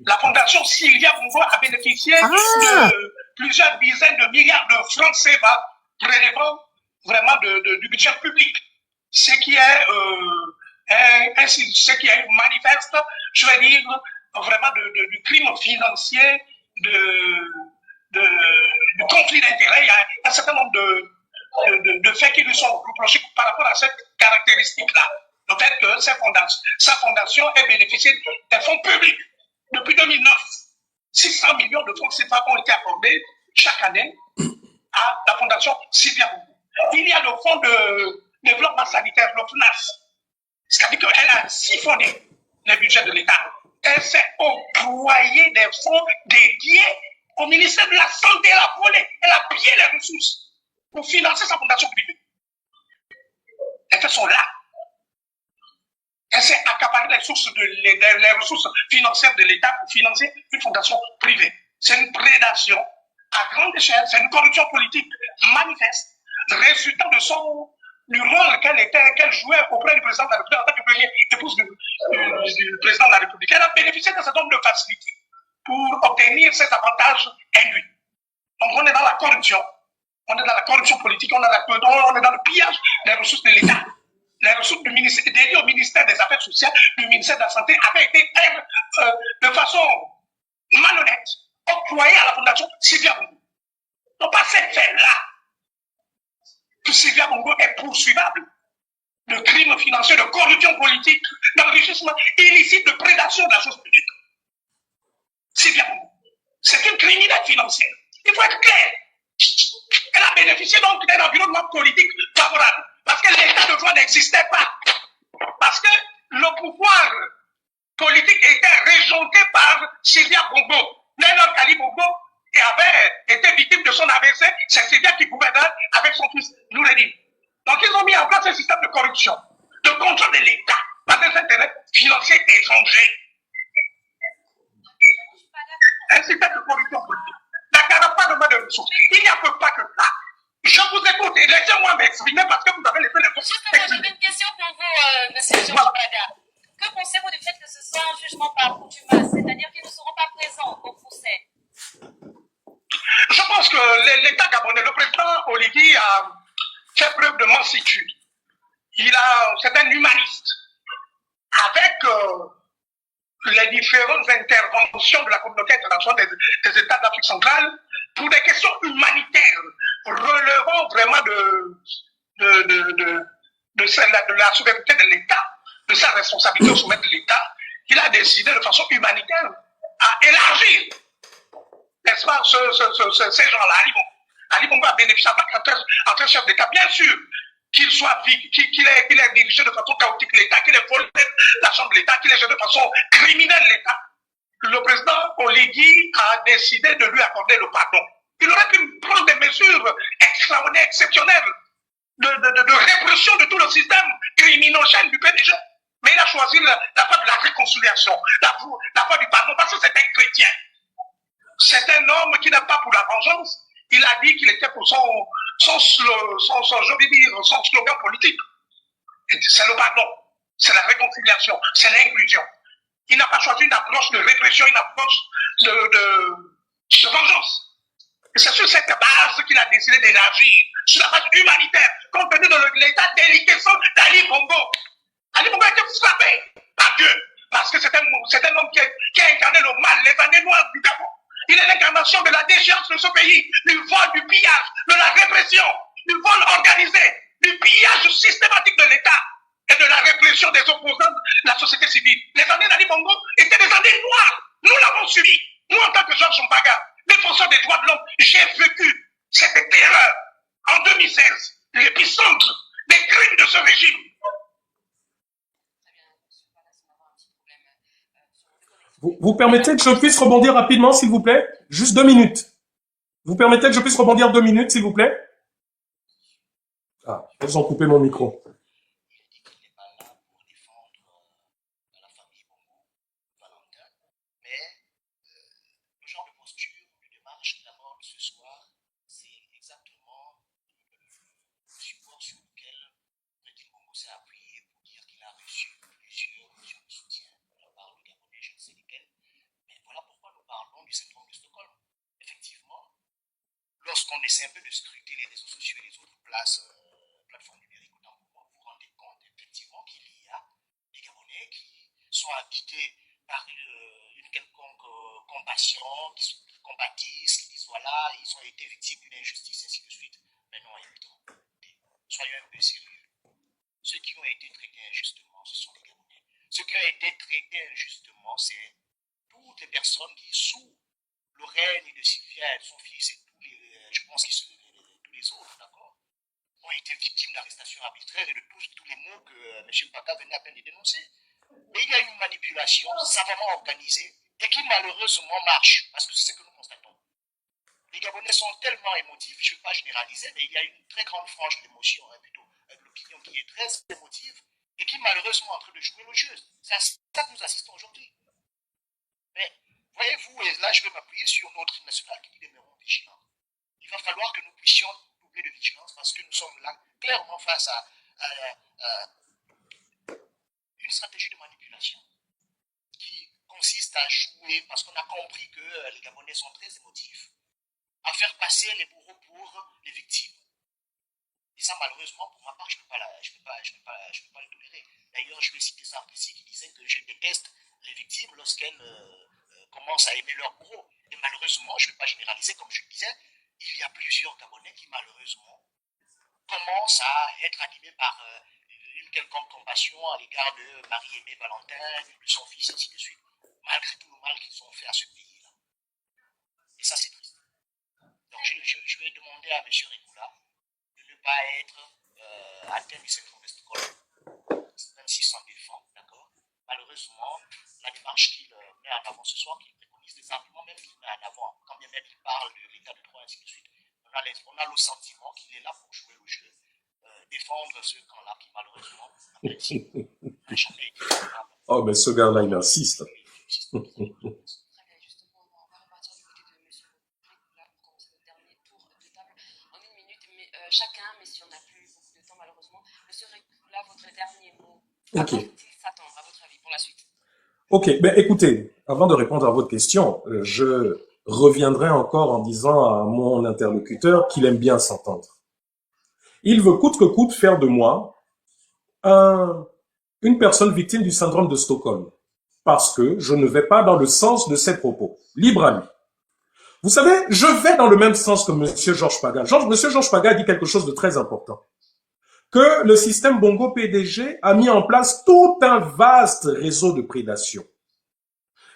La fondation Sylvia Bongo a bénéficié de plusieurs dizaines de milliards de francs CFA prélevant vraiment du budget public. Ce qui est manifeste, je vais dire, vraiment du crime financier, de conflit d'intérêts. Il y a un certain nombre de faits qui lui sont reprochés par rapport à cette caractéristique-là. Le fait que sa fondation ait bénéficié des fonds publics. Depuis 2009, 600 millions de francs CFA ont été accordés chaque année à la fondation Sylvia Bongo. Il y a le fonds de développement sanitaire, le FNAS. C'est-à-dire qu'elle a siphonné les budgets de l'État. Elle s'est octroyée des fonds dédiés au ministère de la Santé. Elle a volé, elle a pillé les ressources pour financer sa fondation privée. Les faits sont là. Elle s'est accaparée les ressources financières de l'État pour financer une fondation privée. C'est une prédation à grande échelle, c'est une corruption politique manifeste, résultant du rôle qu'elle jouait auprès du président de la République en tant que première épouse du président de la République. Elle a bénéficié d'un certain nombre de facilités pour obtenir ces avantages induits. Donc on est dans la corruption, on est dans la corruption politique, on est dans le pillage des ressources de l'État. Les ressources dédiées au ministère des Affaires sociales, du ministère de la Santé, avaient été de façon malhonnête octroyées à la fondation Sylvia Bongo. Donc par ces faits-là, que Sylvia Bongo est poursuivable de crimes financiers, de corruption politique, d'enrichissement illicite, de prédation de la chose publique. Sylvia Bongo, c'est une criminelle financière. Il faut être clair. Elle a bénéficié donc d'un environnement politique favorable. Parce que l'état de droit n'existait pas. Parce que le pouvoir politique était régenté par Sylvia Bongo. Dès lors qu'Ali Bongo avait été victime de son AVC, c'est Sylvia qui gouvernait avec son fils Noureddin. Donc ils ont mis en place un système de corruption, de contrôle de l'État par des intérêts financiers étrangers. Un système de corruption politique. N'accorde pas de main de ressources. Il n'y a pas que ça. Je vous écoute et laissez-moi m'exprimer parce que vous avez laissé les autres. Justement, j'avais une question pour vous, M. Georges Pada. Que pensez-vous du fait que ce soit un jugement par contumace, c'est-à-dire qu'ils ne seront pas présents au procès? Je pense que l'État gabonais, le président Olivier a fait preuve de mansuétude. C'est un humaniste. Avec les différentes interventions de la communauté internationale des États d'Afrique centrale pour des questions humanitaires relevant vraiment de la souveraineté de l'État, de sa responsabilité au sommet de l'État, il a décidé de façon humanitaire à élargir n'est-ce pas, ces gens-là, Ali Bongo a bénéficié en tant que chef d'État, bien sûr, qu'il soit qu'il ait dirigé de façon chaotique l'État, qu'il ait volé l'argent de l'État, qu'il ait géré de façon criminelle l'État. Le président Oligui a décidé de lui accorder le pardon. Il aurait pu prendre des mesures extraordinaires, exceptionnelles, de répression de tout le système criminogène du PDG. Mais il a choisi la voie de la réconciliation, la voie du pardon, parce que c'est un chrétien. C'est un homme qui n'est pas pour la vengeance. Il a dit qu'il était pour son slogan politique. C'est le pardon, c'est la réconciliation, c'est l'inclusion. Il n'a pas choisi une approche de répression, une approche de vengeance. Et c'est sur cette base qu'il a décidé d'élargir, sur la base humanitaire, compte tenu de l'état déliquescent d'Ali Bongo. Ali Bongo a été frappé par Dieu, parce que c'est un homme qui a incarné le mal, les années noires du Gabon. Il est l'incarnation de la déchéance de ce pays, du vol, du pillage, de la répression, du vol organisé, du pillage systématique de l'État et de la répression des opposants de la société civile. Les années d'Ali Bongo étaient des années noires. Nous l'avons subi. Moi, en tant que Georges Mpaga, défenseur des droits de l'homme, j'ai vécu cette terreur en 2016, l'épicentre des crimes de ce régime. Vous permettez que je puisse rebondir rapidement, s'il vous plaît? Juste 2 minutes. Vous permettez que je puisse rebondir 2 minutes, s'il vous plaît? Ah, ils ont coupé mon micro. Lorsqu'on essaie un peu de scruter les réseaux sociaux et les autres plateformes numériques, autant pour moi, vous vous rendez compte effectivement qu'il y a des Gabonais qui sont habités par une quelconque compassion, qui compatissent, qui disent voilà, ils ont été victimes d'une injustice, ainsi de suite. Mais non, évidemment, soyons un peu sérieux. Ceux qui ont été traités injustement, ce sont les Gabonais. Ceux qui ont été traités injustement, c'est toutes les personnes qui, sous le règne de Sylvia et de son fils et je pense que tous les autres, d'accord, ont été victimes d'arrestations arbitraires et de tous les mots que M. Mpaga venait à peine de dénoncer. Mais il y a une manipulation savamment organisée et qui malheureusement marche, parce que c'est ce que nous constatons. Les Gabonais sont tellement émotifs, je ne vais pas généraliser, mais il y a une très grande frange d'émotion, plutôt, de l'opinion qui est très émotive et qui malheureusement est en train de jouer le jeu. C'est à ça que nous assistons aujourd'hui. Mais voyez-vous, et là je vais m'appuyer sur notre hymne national qui dit demeurons vigilants. Il va falloir que nous puissions doubler de vigilance parce que nous sommes là clairement face à une stratégie de manipulation qui consiste à jouer, parce qu'on a compris que les Gabonais sont très émotifs, à faire passer les bourreaux pour les victimes. Et ça, malheureusement, pour ma part, je ne peux pas le tolérer. D'ailleurs, je vais citer Sarkozy qui disait que je déteste les victimes lorsqu'elles commencent à aimer leurs bourreaux. Et malheureusement, je ne vais pas généraliser, comme je le disais, il y a plusieurs Gabonais qui, malheureusement, commencent à être animés par une quelconque compassion à l'égard de Marie-Aimée Valentin, de son fils, ainsi de suite, malgré tout le mal qu'ils ont fait à ce pays-là. Et ça, c'est triste. Donc, je vais demander à M. Rigoula de ne pas être atteint du syndrome de Stockholm, même s'il s'en défend, d'accord. Malheureusement, la démarche qu'il met en avant ce soir, qu'il préconise, des arguments même qu'il met en avant, quand bien même il parle de l'état de droit, ainsi de suite, on a le sentiment qu'il est là pour jouer le jeu, défendre ce camp-là qui malheureusement n'a jamais été favorable. Oh, mais ce gars-là, il insiste. Chacun, mais si on n'a plus beaucoup de temps malheureusement, monsieur Rigoula, votre dernier mot. Ok. À quoi faut-il s'attendre, à votre avis, pour la suite? Ok, ben écoutez, avant de répondre à votre question, je reviendrai encore en disant à mon interlocuteur qu'il aime bien s'entendre. Il veut coûte que coûte faire de moi une personne victime du syndrome de Stockholm, parce que je ne vais pas dans le sens de ses propos. Libre à lui. Vous savez, je vais dans le même sens que M. Georges Mpaga. M. Georges Mpaga dit quelque chose de très important. Que le système Bongo PDG a mis en place tout un vaste réseau de prédation.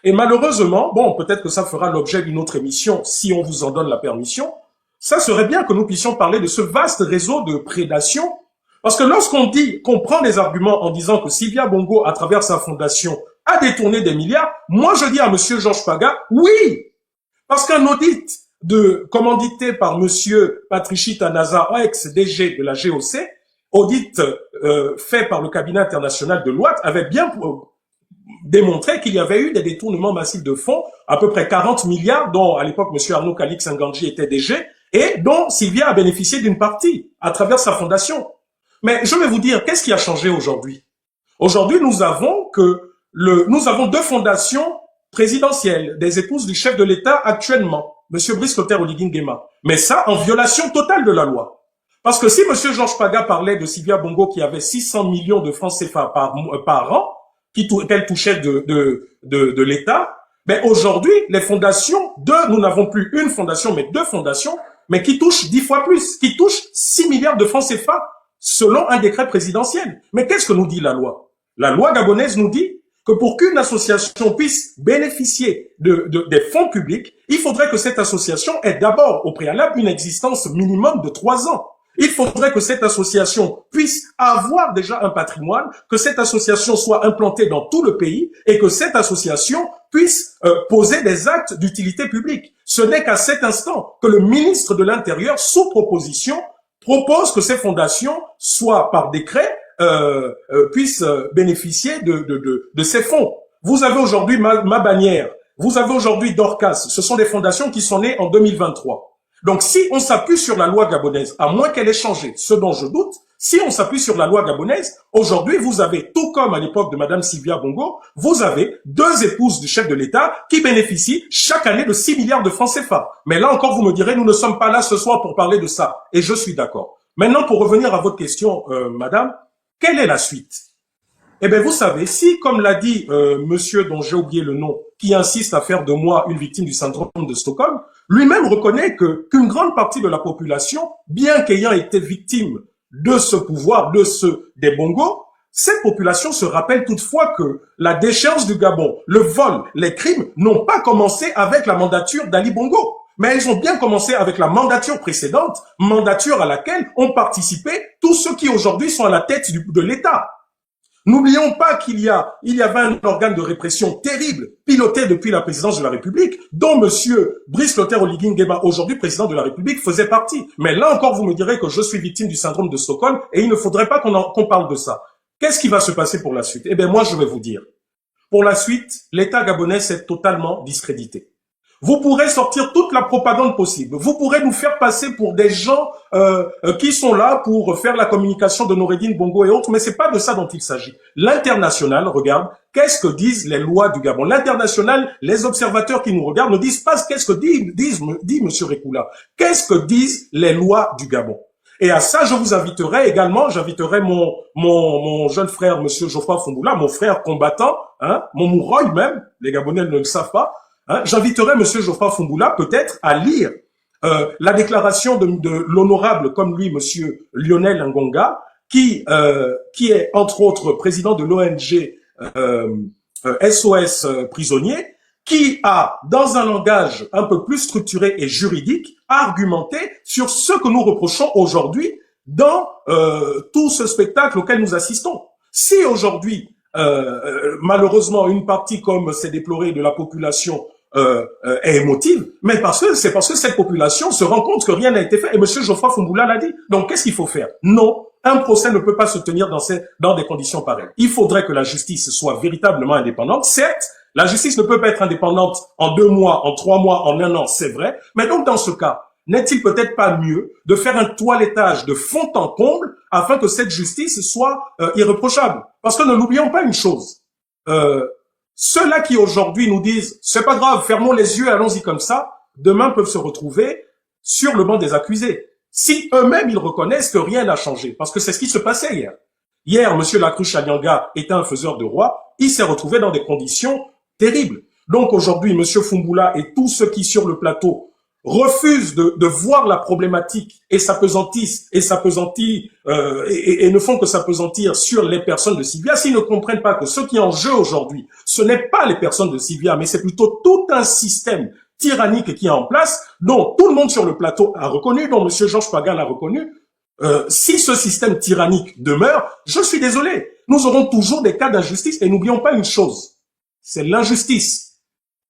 Et malheureusement, bon, peut-être que ça fera l'objet d'une autre émission si on vous en donne la permission, ça serait bien que nous puissions parler de ce vaste réseau de prédation. Parce que lorsqu'on dit, qu'on prend les arguments en disant que Sylvia Bongo, à travers sa fondation, a détourné des milliards, moi je dis à monsieur Georges Paga, oui! Parce qu'un audit commandité par monsieur Patrici Tanaza, ex-DG de la GOC, audit fait par le cabinet international de Deloitte, avait bien démontré qu'il y avait eu des détournements massifs de fonds, à peu près 40 milliards, dont à l'époque monsieur Arnaud Calix Nganji était DG, et dont Sylvia a bénéficié d'une partie à travers sa fondation. Mais je vais vous dire, qu'est-ce qui a changé aujourd'hui? Aujourd'hui, nous avons deux fondations présidentielles, des épouses du chef de l'État actuellement, monsieur Brice Clotaire Oligui Nguema. Mais ça, en violation totale de la loi. Parce que si monsieur Georges Paga parlait de Sylvia Bongo qui avait 600 millions de francs CFA par an, qu'elle touchait de l'État, ben aujourd'hui, les fondations, nous n'avons plus une fondation, mais deux fondations, mais qui touchent 10 fois plus, qui touchent 6 milliards de francs CFA, selon un décret présidentiel. Mais qu'est-ce que nous dit la loi? La loi gabonaise nous dit que pour qu'une association puisse bénéficier des fonds publics, il faudrait que cette association ait d'abord, au préalable, une existence minimum de 3 ans. Il faudrait que cette association puisse avoir déjà un patrimoine, que cette association soit implantée dans tout le pays et que cette association puisse poser des actes d'utilité publique. Ce n'est qu'à cet instant que le ministre de l'Intérieur, sous proposition, propose que ces fondations soient, par décret, puissent bénéficier de ces fonds. Vous avez aujourd'hui ma bannière, vous avez aujourd'hui Dorcas, ce sont des fondations qui sont nées en 2023. Donc, si on s'appuie sur la loi gabonaise, à moins qu'elle ait changé, ce dont je doute, si on s'appuie sur la loi gabonaise, aujourd'hui, vous avez, tout comme à l'époque de madame Sylvia Bongo, vous avez 2 épouses du chef de l'État qui bénéficient chaque année de 6 milliards de francs CFA. Mais là encore, vous me direz, nous ne sommes pas là ce soir pour parler de ça. Et je suis d'accord. Maintenant, pour revenir à votre question, madame, quelle est la suite? Eh bien, vous savez, si, comme l'a dit monsieur dont j'ai oublié le nom, qui insiste à faire de moi une victime du syndrome de Stockholm, lui-même reconnaît qu'une grande partie de la population, bien qu'ayant été victime de ce pouvoir, des Bongo, cette population se rappelle toutefois que la déchéance du Gabon, le vol, les crimes n'ont pas commencé avec la mandature d'Ali Bongo. Mais elles ont bien commencé avec la mandature précédente, mandature à laquelle ont participé tous ceux qui aujourd'hui sont à la tête de l'État. N'oublions pas qu'il y avait un organe de répression terrible, piloté depuis la présidence de la République, dont monsieur Brice Clotaire Oligui Nguema, aujourd'hui président de la République, faisait partie. Mais là encore, vous me direz que je suis victime du syndrome de Stockholm et il ne faudrait pas qu'on parle de ça. Qu'est-ce qui va se passer pour la suite? Eh bien, moi, je vais vous dire. Pour la suite, l'État gabonais s'est totalement discrédité. Vous pourrez sortir toute la propagande possible. Vous pourrez nous faire passer pour des gens qui sont là pour faire la communication de Noureddine Bongo et autres, mais c'est pas de ça dont il s'agit. L'international, regarde, qu'est-ce que disent les lois du Gabon? L'international, les observateurs qui nous regardent ne disent pas qu'est-ce que dit monsieur Rekula. Qu'est-ce que disent les lois du Gabon? Et à ça, je vous inviterai également, j'inviterai mon jeune frère, monsieur Geoffroy Fumboula, mon frère combattant, hein, mon Mouroy même, les Gabonais ne le savent pas. Hein, j'inviterai monsieur Geoffroy Fumboula peut-être à lire la déclaration de l'honorable comme lui, monsieur Lionel Ngonga, qui est entre autres président de l'ONG SOS Prisonniers, qui a, dans un langage un peu plus structuré et juridique, argumenté sur ce que nous reprochons aujourd'hui dans tout ce spectacle auquel nous assistons. Si aujourd'hui, malheureusement, une partie, comme c'est déploré, de la population est émotive, mais c'est parce que cette population se rend compte que rien n'a été fait. Et monsieur Geoffroy Fumboula l'a dit. Donc, qu'est-ce qu'il faut faire? Non, un procès ne peut pas se tenir dans des conditions pareilles. Il faudrait que la justice soit véritablement indépendante. Certes, la justice ne peut pas être indépendante en 2 mois, en 3 mois, en 1 an, c'est vrai. Mais donc, dans ce cas, n'est-il peut-être pas mieux de faire un toilettage de fond en comble afin que cette justice soit irréprochable? Parce que ne l'oublions pas une chose. Ceux-là qui aujourd'hui nous disent « c'est pas grave, fermons les yeux, allons-y comme ça », demain peuvent se retrouver sur le banc des accusés. Si eux-mêmes, ils reconnaissent que rien n'a changé, parce que c'est ce qui se passait hier. Hier, M. Lacruche Anyanga était un faiseur de roi, il s'est retrouvé dans des conditions terribles. Donc aujourd'hui, M. Fumboula et tous ceux qui sur le plateau refusent de voir la problématique et s'apesantissent et ne font que s'apesantir sur les personnes de Sylvia, s'ils ne comprennent pas que ce qui est en jeu aujourd'hui, ce n'est pas les personnes de Sylvia, mais c'est plutôt tout un système tyrannique qui est en place, dont tout le monde sur le plateau a reconnu, dont M. Georges Pagan a reconnu. Si ce système tyrannique demeure, je suis désolé, nous aurons toujours des cas d'injustice et n'oublions pas une chose, c'est l'injustice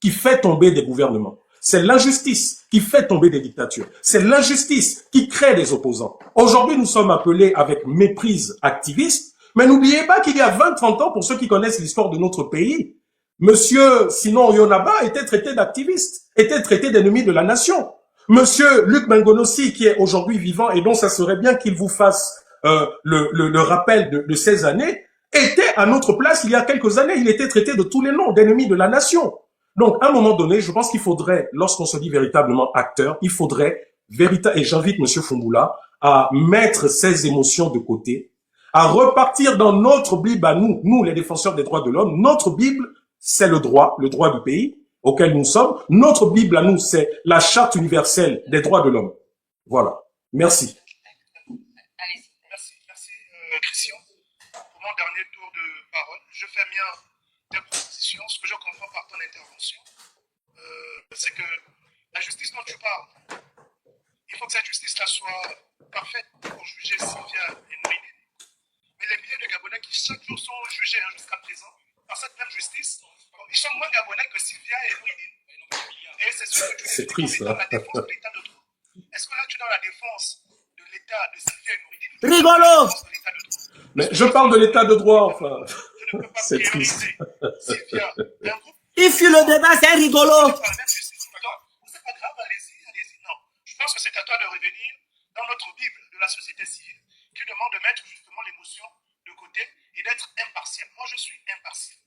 qui fait tomber des gouvernements. C'est l'injustice qui fait tomber des dictatures. C'est l'injustice qui crée des opposants. Aujourd'hui, nous sommes appelés avec méprise activistes, mais n'oubliez pas qu'il y a 20-30 ans, pour ceux qui connaissent l'histoire de notre pays, Monsieur Sinon Yonaba était traité d'activiste, était traité d'ennemi de la nation. Monsieur Luc Bengonossi, qui est aujourd'hui vivant et dont ça serait bien qu'il vous fasse le rappel de ces années, était à notre place il y a quelques années. Il était traité de tous les noms d'ennemi de la nation. Donc, à un moment donné, je pense qu'il faudrait, lorsqu'on se dit véritablement acteur, il faudrait, et j'invite M. Fumboula à mettre ses émotions de côté, à repartir dans notre Bible à nous les défenseurs des droits de l'homme. Notre Bible, c'est le droit du pays auquel nous sommes. Notre Bible à nous, c'est la Charte universelle des droits de l'homme. Voilà. Merci. Allez-y. Merci, Christian. Pour mon dernier tour de parole, je fais bien tes propositions. Ce que je comprends par ton intervention, c'est que la justice dont tu parles, il faut que cette justice-là soit parfaite pour juger Sylvia et Nouridine. Mais les milliers de Gabonais qui chaque jour sont jugés jusqu'à présent par cette même justice, ils sont moins Gabonais que Sylvia et Nouridine. Et c'est ce que tu C'est triste, dans la défense de l'état de droit. Est-ce que là tu es dans la défense de l'état de Sylvia et Nouridine? Rigolo! Mais je parle de l'état de droit, enfin. Je ne peux pas C'est triste. Sylvia, un groupe. Il fut le débat, c'est rigolo! Par la même justice. C'est pas grave, allez-y. Non. Je pense que c'est à toi de revenir dans notre Bible de la société civile qui demande de mettre justement l'émotion de côté et d'être impartial. Moi, je suis impartial.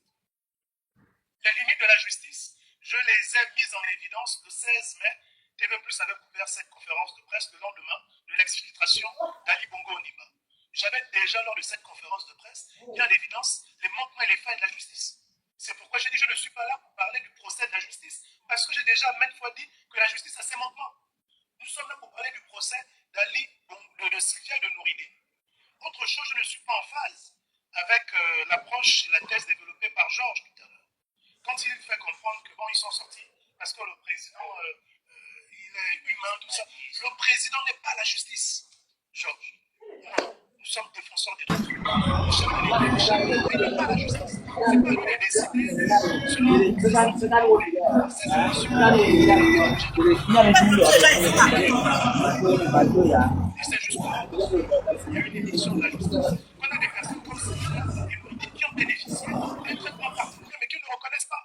Les limites de la justice, je les ai mises en évidence le 16 mai. TV+ avait couvert cette conférence de presse le lendemain de l'exfiltration d'Ali Bongo Ondimba. J'avais déjà, lors de cette conférence de presse, mis en évidence les manquements et les failles de la justice. C'est pourquoi j'ai dit je ne suis pas là pour parler du procès de la justice, parce que j'ai déjà maintes fois dit que la justice a ses manquements. Nous sommes là pour parler du procès d'Ali, de Sylvia et de Nouridine. Autre chose, je ne suis pas en phase avec l'approche et la thèse développée par Georges tout à l'heure. Quand il fait comprendre que bon, ils sont sortis parce que le président, il est humain, tout ça. Le président n'est pas la justice, Georges. Non, nous sommes défenseurs des droits humains. Le chef de l'État n'est pas la justice. C'est pas lui de décider selon et c'est justement il y a une édition de la justice. On a des personnes comme Sylvia et Nouridine qui ont bénéficié d'un traitement particulier mais qui ne le reconnaissent pas.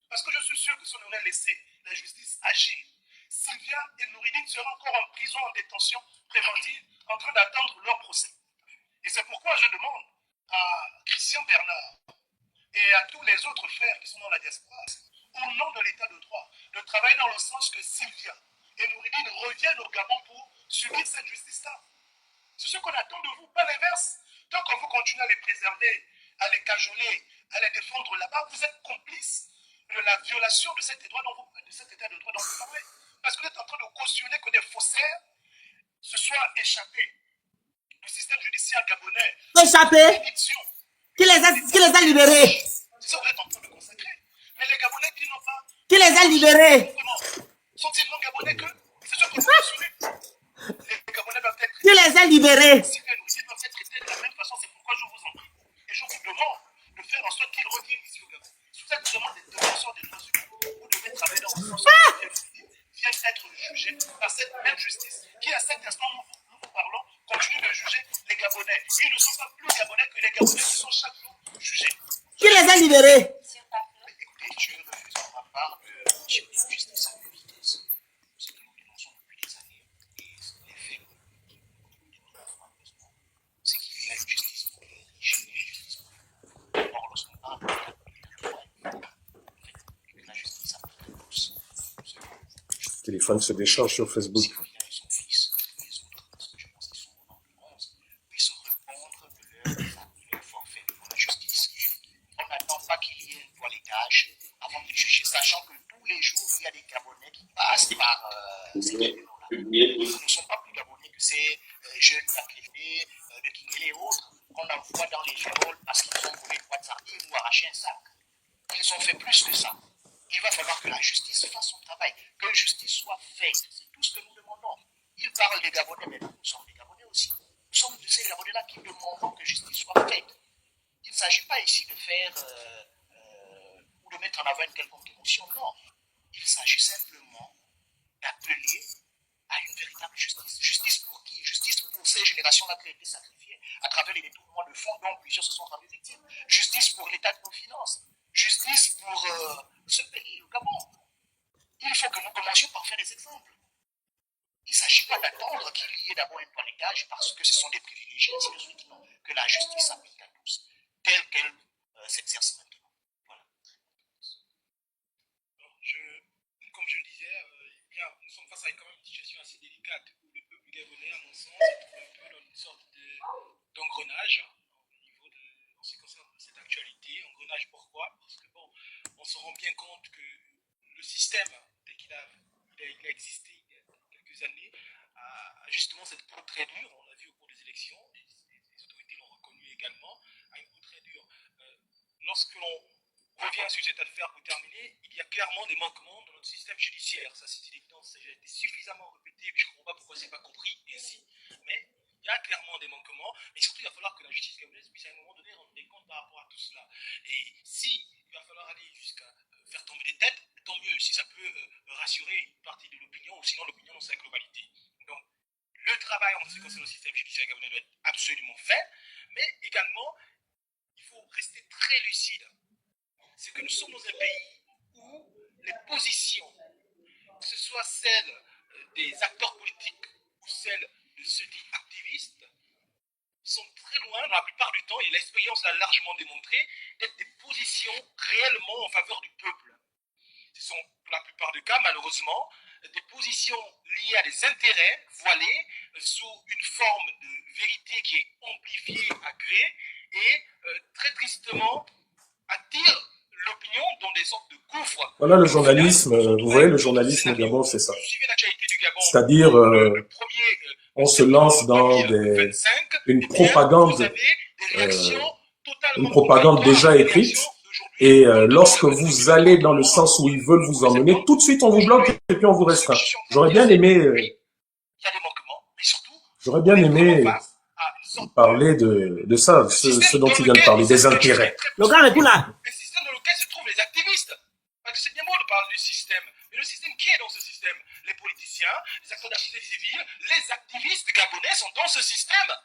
Parce que je suis sûr que si on aurait laissé la justice agir, Sylvia et Nouridine seraient encore en prison, en détention préventive, en train d'attendre leur procès. Et c'est pourquoi je demande à Christian Bernard et à tous les autres frères qui sont dans la diaspora, au nom de l'état de droit, de travailler dans le sens que Sylvia et Nouridine reviennent au Gabon pour subir cette justice-là. C'est ce qu'on attend de vous, pas l'inverse. Tant qu'on vous continuez à les préserver, à les cajoler, à les défendre là-bas, vous êtes complices de la violation de cet état de droit dont vous parlez. Parce que vous êtes en train de cautionner que des faussaires se soient échappés du système judiciaire gabonais. Échappés? Qui les a libérés? C'est ça que vous êtes en train de consacrer. Mais les Gabonais qui n'ont pas... Qui les a libérés? Sont-ils non Gabonais que? C'est ce que vous cautionnez. Les Gabonais doivent être... Qui les a libérés? Si les Nouridines doivent être traités de la même façon, c'est pourquoi je vous en prie. Et je vous demande de faire en sorte qu'ils reviennent ici au Gabon. Si vous êtes vraiment des défenseurs des droits humains, vous devez travailler dans le sens où viennent être jugés par cette même justice qui, à cet instant, nous vous parlons, continue de juger les Gabonais. Ils ne sont pas plus Gabonais que les Gabonais qui sont chaque jour jugés. Qui les a libérés? Écoutez, je refuse pour ma part de type de justice à une vitesse. C'est que nous dénonçons depuis des années. Et les faits, c'est qu'il y a une justice pour les riches et une justice pour les pauvres. Or, lorsqu'on parle de la justice à tous, Téléphone se décharge sur Facebook. Sylvia et son fils, les autres, parce que je pense qu'ils sont au nombre de 11, puissent répondre de leur forfait devant la justice. On n'attend pas qu'il y ait un toilettage avant de juger, sachant que tous les jours, il y a des Gabonais qui passent par Ce ne sont pas plus Gabonais que ces jeunes sacrifiés de Guinée et autres qu'on envoie dans les viols parce qu'ils ont volé 3 sardines ou arraché un sac. Ils ont fait plus que ça. Il va falloir que la justice fasse son travail, que la justice soit faite. C'est tout ce que nous demandons. Ils parlent des Gabonais, mais nous sommes des Gabonais aussi. Nous sommes de ces Gabonais-là qui demandons que justice soit faite. Il ne s'agit pas ici de faire ou de mettre en avant une quelconque émotion, non. Il s'agit simplement d'appeler à une véritable justice. Justice pour qui? Justice pour ces générations-là qui ont été sacrifiées à travers les détournements de fonds dont plusieurs se sont rendus victimes. Justice pour l'état de nos finances. Justice pour ce pays, le Gabon. Il faut que nous commencions par faire des exemples. Il ne s'agit pas d'attendre qu'il y ait d'abord un toilettage parce que ce sont des privilégiés, ainsi de suite. Non, que la justice s'applique à tous, telle qu'elle s'exerce maintenant. Voilà. Comme je le disais, nous sommes face à quand même une situation assez délicate où le peuple gabonais, à mon sens, se trouve un peu dans une sorte d'engrenage au niveau en ce qui concerne cette actualité. Engrenage pourquoi? Parce que bon, on se rend bien compte que le système, tel qu'il a existé il y a quelques années, a justement cette peau très dure. On l'a vu au cours des élections, les autorités l'ont reconnu également, a une peau très dure. Lorsque l'on revient sur cette affaire pour terminer, il y a clairement des manquements dans notre système judiciaire. Ça, c'est une évidence, ça a été suffisamment répété, mais je ne comprends pas pourquoi ce n'est pas compris ainsi. Mais il y a clairement des manquements, mais surtout, il va falloir que la justice gabonaise puisse à un moment donné rendre des comptes par rapport à tout cela. Et si il va falloir aller jusqu'à faire tomber des têtes, tant mieux, si ça peut rassurer une partie de l'opinion, ou sinon l'opinion dans sa globalité. Donc, le travail en ce qui concerne le système judiciaire gabonais doit être absolument fait, mais également, il faut rester très lucide. C'est que nous sommes dans un pays où les positions, que ce soit celles des acteurs politiques ou celles de ceux dits activistes, sont très loin, dans la plupart du temps, et l'expérience l'a largement démontré, d'être des positions réellement en faveur du peuple. Ce sont, pour la plupart des cas, malheureusement, des positions liées à des intérêts voilés sous une forme de vérité qui est amplifiée à gré et très tristement attire l'opinion dans des sortes de gouffres. Voilà le journalisme, vous voyez, le journalisme au Gabon, c'est ça. C'est-à-dire, on se lance dans une propagande déjà écrite, et lorsque vous allez dans le sens où ils veulent vous emmener, tout de suite on vous bloque et puis on vous restreint. J'aurais bien aimé parler de ça, ce dont il vient de parler, des intérêts. Le gars est tout là. Le système dans lequel se trouvent les activistes. Parce que c'est bien beau de parler du système. Mais le système, qui est dans ce système? Les politiciens, les acteurs de la société civile, les activistes gabonais sont dans ce système.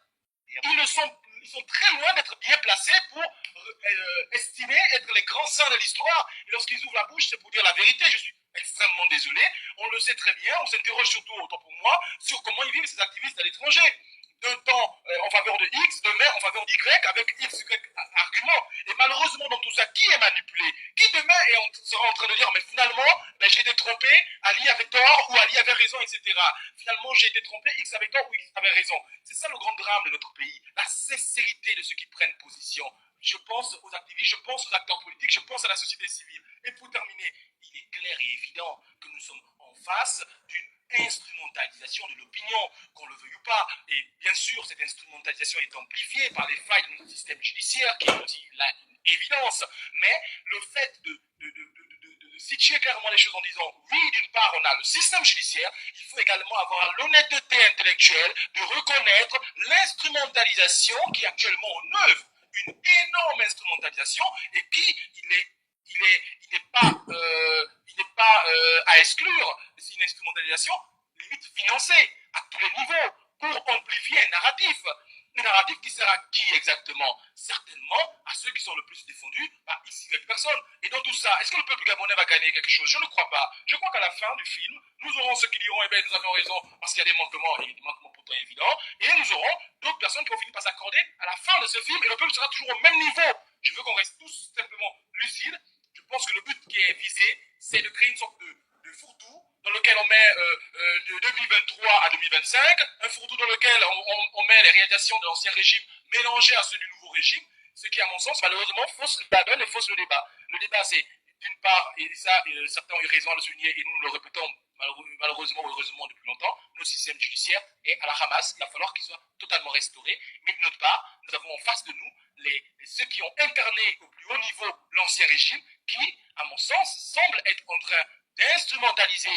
Ils sont très loin d'être bien placés pour estimer être les grands saints de l'histoire. Et lorsqu'ils ouvrent la bouche, c'est pour dire la vérité. Je suis extrêmement désolé. On le sait très bien. On s'interroge surtout, autant pour moi, sur comment ils vivent ces activistes à l'étranger. D'un temps en faveur de X, demain en faveur d'Y, avec X, Y arguments. Et malheureusement, dans tout ça, qui est manipulé? Qui demain sera en train de dire, mais finalement, j'ai été trompé, Ali avait tort, ou Ali avait raison, etc. Finalement, j'ai été trompé, X avait tort, ou X avait raison. C'est ça le grand drame de notre pays, la sincérité de ceux qui prennent position. Je pense aux activistes, je pense aux acteurs politiques, je pense à la société civile. Et pour terminer, il est clair et évident que nous sommes en face d'une instrumentalisation de l'opinion, qu'on le veuille ou pas. Et bien sûr, cette instrumentalisation est amplifiée par les failles de notre système judiciaire, qui est aussi une évidence. Mais le fait de situer clairement les choses en disant, oui, d'une part, on a le système judiciaire, il faut également avoir l'honnêteté intellectuelle de reconnaître l'instrumentalisation qui est actuellement en œuvre. Une énorme instrumentalisation, et qui, il n'est pas à exclure. C'est une instrumentalisation limite financée à tous les niveaux pour amplifier un narratif. Un narratif qui sert à qui exactement? Certainement à ceux qui sont le plus défendus par ici quelques personnes. Et dans tout ça, est-ce que le peuple gabonais va gagner quelque chose? Je ne crois pas. Je crois qu'à la fin du film, nous aurons ceux qui diront, eh bien, nous avons raison parce qu'il y a des manquements, et des manquements pourtant évidents, et nous aurons d'autres personnes qui vont finir par s'accorder à la fin de ce film, et le peuple sera toujours au même niveau. Je veux qu'on reste tous simplement lucides. Je pense que le but qui est visé, c'est de créer une sorte de fourre-tout dans lequel on met de 2023 à 2025, un fourre-tout dans lequel on met les réalisations de l'ancien régime mélangées à ceux du nouveau régime, ce qui, à mon sens, malheureusement, fausse la donne et fausse le débat. Le débat, c'est d'une part, et ça, certains ont eu raison à le souligner, et nous le répétons malheureusement ou heureusement depuis longtemps, notre système judiciaire est à la ramasse, il va falloir qu'il soit totalement restauré. Mais de notre part, nous avons en face de nous ceux qui ont incarné au plus haut niveau l'ancien régime, qui, à mon sens, semblent être en train d'instrumentaliser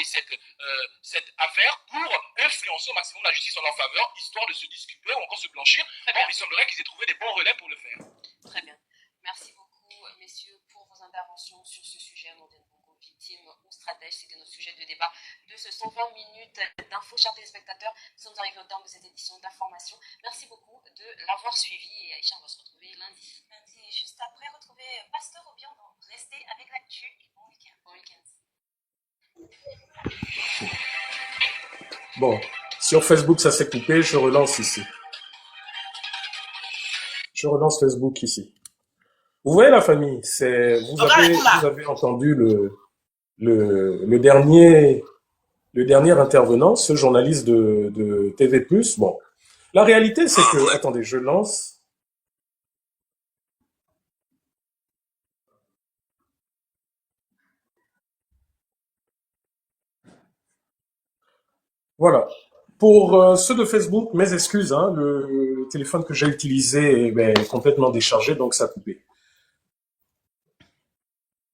cette affaire pour influencer au maximum la justice en leur faveur, histoire de se disculper ou encore se blanchir. Bon, il semblerait qu'ils aient trouvé des bons relais pour le faire. Très bien. Merci beaucoup, messieurs, pour vos interventions sur ce sujet. Nordine Bongo, victime ou stratège, c'était notre sujet de débat de ce 120 minutes d'infos, chers téléspectateurs. Nous sommes arrivés au terme de cette édition d'information. Merci beaucoup de l'avoir suivi. Et Aïcha, on va se retrouver lundi. Lundi, juste après, retrouver Pasteur Obion. Donc, restez avec l'actu et bon week-end. Bon week-end. Bon, sur Facebook, ça s'est coupé, je relance ici. Je relance Facebook ici. Vous voyez la famille, vous avez entendu le dernier intervenant, ce journaliste de TV+. Bon, la réalité c'est que, attendez, je lance. Voilà. Pour ceux de Facebook, mes excuses, hein, le téléphone que j'ai utilisé est complètement déchargé, donc ça a coupé.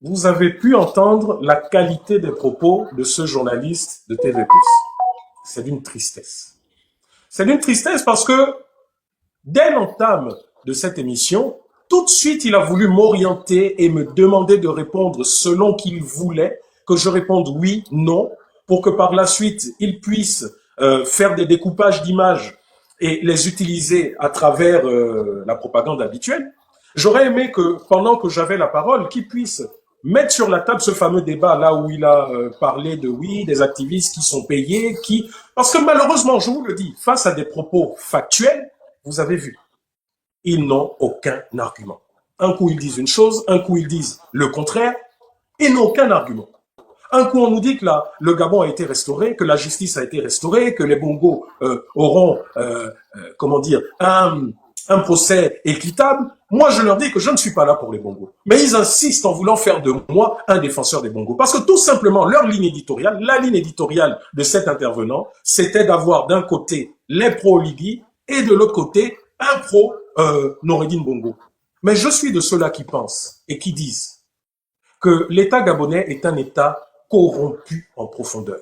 Vous avez pu entendre la qualité des propos de ce journaliste de TV+. C'est d'une tristesse. C'est d'une tristesse parce que dès l'entame de cette émission, tout de suite, il a voulu m'orienter et me demander de répondre selon qu'il voulait, que je réponde oui, non, pour que par la suite, il puisse faire des découpages d'images et les utiliser à travers la propagande habituelle. J'aurais aimé que, pendant que j'avais la parole, qu'il puisse mettre sur la table ce fameux débat là où il a parlé des activistes qui sont payés, parce que malheureusement, je vous le dis, face à des propos factuels, vous avez vu, ils n'ont aucun argument. Un coup, ils disent une chose, un coup, ils disent le contraire, ils n'ont aucun argument. Un coup, on nous dit que le Gabon a été restauré, que la justice a été restaurée, que les Bongos auront, un procès équitable. Moi, je leur dis que je ne suis pas là pour les Bongos. Mais ils insistent en voulant faire de moi un défenseur des Bongos. Parce que tout simplement, leur ligne éditoriale, la ligne éditoriale de cet intervenant, c'était d'avoir d'un côté les pro-Libye et de l'autre côté un pro-Noureddine Bongo. Mais je suis de ceux-là qui pensent et qui disent que l'État gabonais est un État corrompu en profondeur.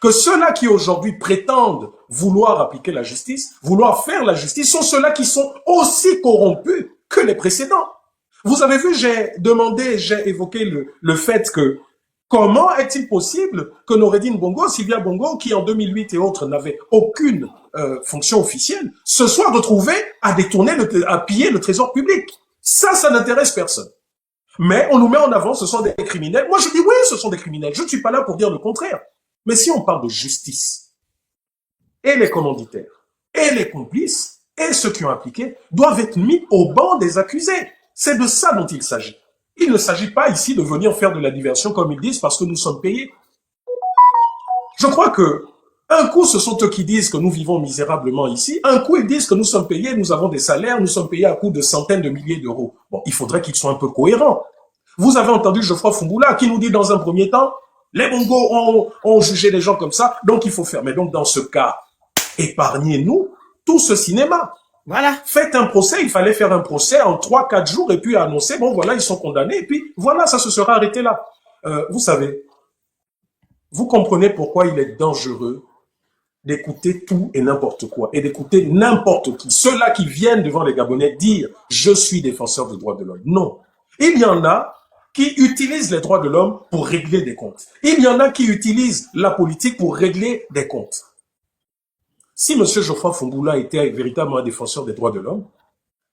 Que ceux-là qui aujourd'hui prétendent vouloir appliquer la justice, vouloir faire la justice, sont ceux-là qui sont aussi corrompus que les précédents. Vous avez vu, j'ai évoqué le fait que comment est-il possible que Noureddine Bongo, Sylvia Bongo, qui en 2008 et autres n'avait aucune fonction officielle, se soit retrouvé à à piller le trésor public. Ça n'intéresse personne. Mais on nous met en avant, ce sont des criminels. Moi, je dis oui, ce sont des criminels. Je ne suis pas là pour dire le contraire. Mais si on parle de justice, et les commanditaires, et les complices, et ceux qui ont appliqué, doivent être mis au banc des accusés. C'est de ça dont il s'agit. Il ne s'agit pas ici de venir faire de la diversion, comme ils disent, parce que nous sommes payés. Je crois que un coup, ce sont eux qui disent que nous vivons misérablement ici. Un coup, ils disent que nous sommes payés, nous avons des salaires, nous sommes payés à coût de centaines de milliers d'euros. Bon, il faudrait qu'ils soient un peu cohérents. Vous avez entendu Geoffroy Fumboula qui nous dit dans un premier temps, les Bongos ont jugé les gens comme ça, donc il faut faire. Mais donc, dans ce cas, épargnez-nous tout ce cinéma. Voilà. Faites un procès, il fallait faire un procès en 3-4 jours et puis annoncer, bon voilà, ils sont condamnés, et puis voilà, ça se sera arrêté là. Vous savez, vous comprenez pourquoi il est dangereux d'écouter tout et n'importe quoi, et d'écouter n'importe qui. Ceux-là qui viennent devant les Gabonais dire « je suis défenseur des droits de l'homme ». Non. Il y en a qui utilisent les droits de l'homme pour régler des comptes. Il y en a qui utilisent la politique pour régler des comptes. Si M. Geoffroy Fumboula était véritablement un défenseur des droits de l'homme,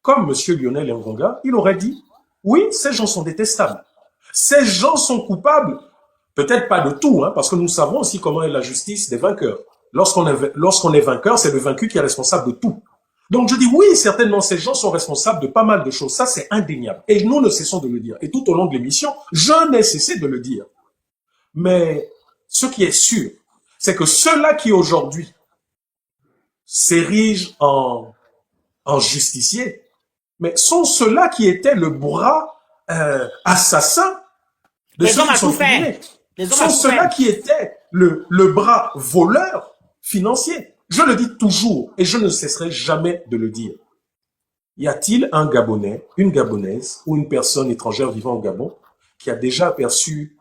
comme M. Lionel Ngonga, il aurait dit « oui, ces gens sont détestables. Ces gens sont coupables, peut-être pas de tout, hein, parce que nous savons aussi comment est la justice des vainqueurs. Lorsqu'on est vainqueur, c'est le vaincu qui est responsable de tout. Donc je dis oui, certainement ces gens sont responsables de pas mal de choses. Ça, c'est indéniable. Et nous ne cessons de le dire. Et tout au long de l'émission, je n'ai cessé de le dire. Mais ce qui est sûr, c'est que ceux-là qui aujourd'hui s'érigent en justiciers, mais sont ceux-là qui étaient le bras assassin de Les ceux hommes qui à sont tout faire. tribunés. Les hommes Sont à tout ceux-là faire. qui étaient le bras voleur financier. Je le dis toujours et je ne cesserai jamais de le dire. Y a-t-il un Gabonais, une Gabonaise ou une personne étrangère vivant au Gabon qui a déjà aperçu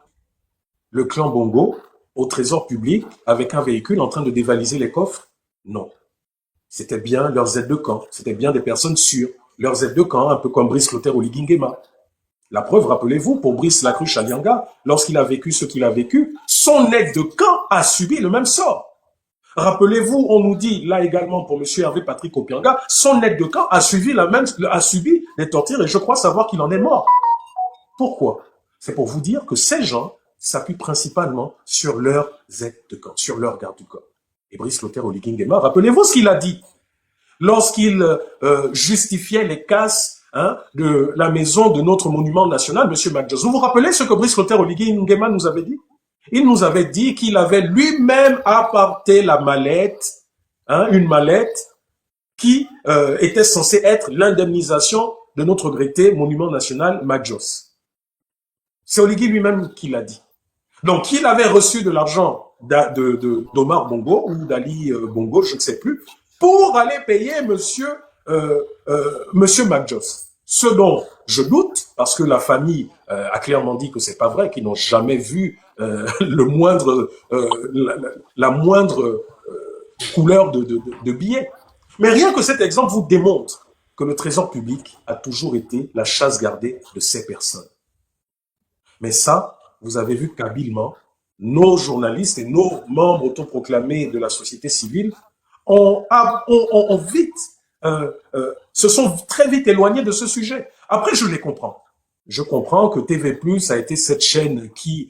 le clan Bongo au trésor public avec un véhicule en train de dévaliser les coffres? Non. C'était bien leurs aides de camp, c'était bien des personnes sûres. Leurs aides de camp, un peu comme Brice Clotaire Oligui Nguema. La preuve, rappelez-vous, pour Brice Lacruche Alianga, lorsqu'il a vécu ce qu'il a vécu, son aide de camp a subi le même sort. Rappelez-vous, on nous dit, là également pour M. Hervé Patrick Opianga, son aide de camp a subi des tortures et je crois savoir qu'il en est mort. Pourquoi? C'est pour vous dire que ces gens s'appuient principalement sur leurs aides de camp, sur leur garde du corps. Et Brice Clotaire Oligui Nguema, rappelez-vous ce qu'il a dit lorsqu'il justifiait les casses de la maison de notre monument national, M. McJoss. Vous vous rappelez ce que Brice Clotaire Oligui Nguema nous avait dit? Il nous avait dit qu'il avait lui-même apporté la mallette, une mallette qui était censée être l'indemnisation de notre regretté monument national McJoss. C'est Oligui lui-même qui l'a dit. Donc, il avait reçu de l'argent d'Omar Bongo ou d'Ali Bongo, je ne sais plus, pour aller payer monsieur McJoss. Ce dont je doute, parce que la famille a clairement dit que c'est pas vrai, qu'ils n'ont jamais vu la moindre couleur de billet. Mais rien que cet exemple vous démontre que le trésor public a toujours été la chasse gardée de ces personnes. Mais ça, vous avez vu qu'habilement, nos journalistes et nos membres autoproclamés de la société civile se sont très vite éloignés de ce sujet. Après, je les comprends. Je comprends que TV+ a été cette chaîne qui,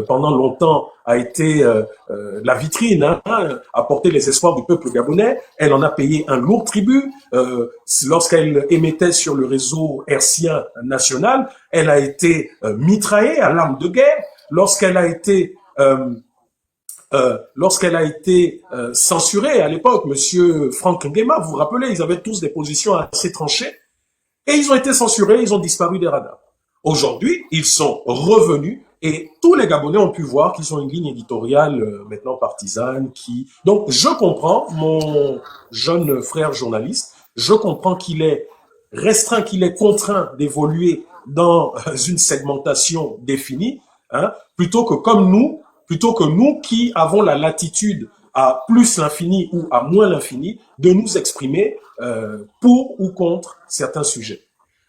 pendant longtemps, a été la vitrine, a porté les espoirs du peuple gabonais. Elle en a payé un lourd tribut. Lorsqu'elle émettait sur le réseau hertzien national, elle a été mitraillée à l'arme de guerre. Lorsqu'elle a été censurée à l'époque, Monsieur Franck Nguema, vous vous rappelez, ils avaient tous des positions assez tranchées, et ils ont été censurés, ils ont disparu des radars. Aujourd'hui, ils sont revenus, et tous les Gabonais ont pu voir qu'ils ont une ligne éditoriale maintenant partisane Donc, je comprends mon jeune frère journaliste, je comprends qu'il est restreint, qu'il est contraint d'évoluer dans une segmentation définie, plutôt que nous qui avons la latitude à plus l'infini ou à moins l'infini de nous exprimer pour ou contre certains sujets.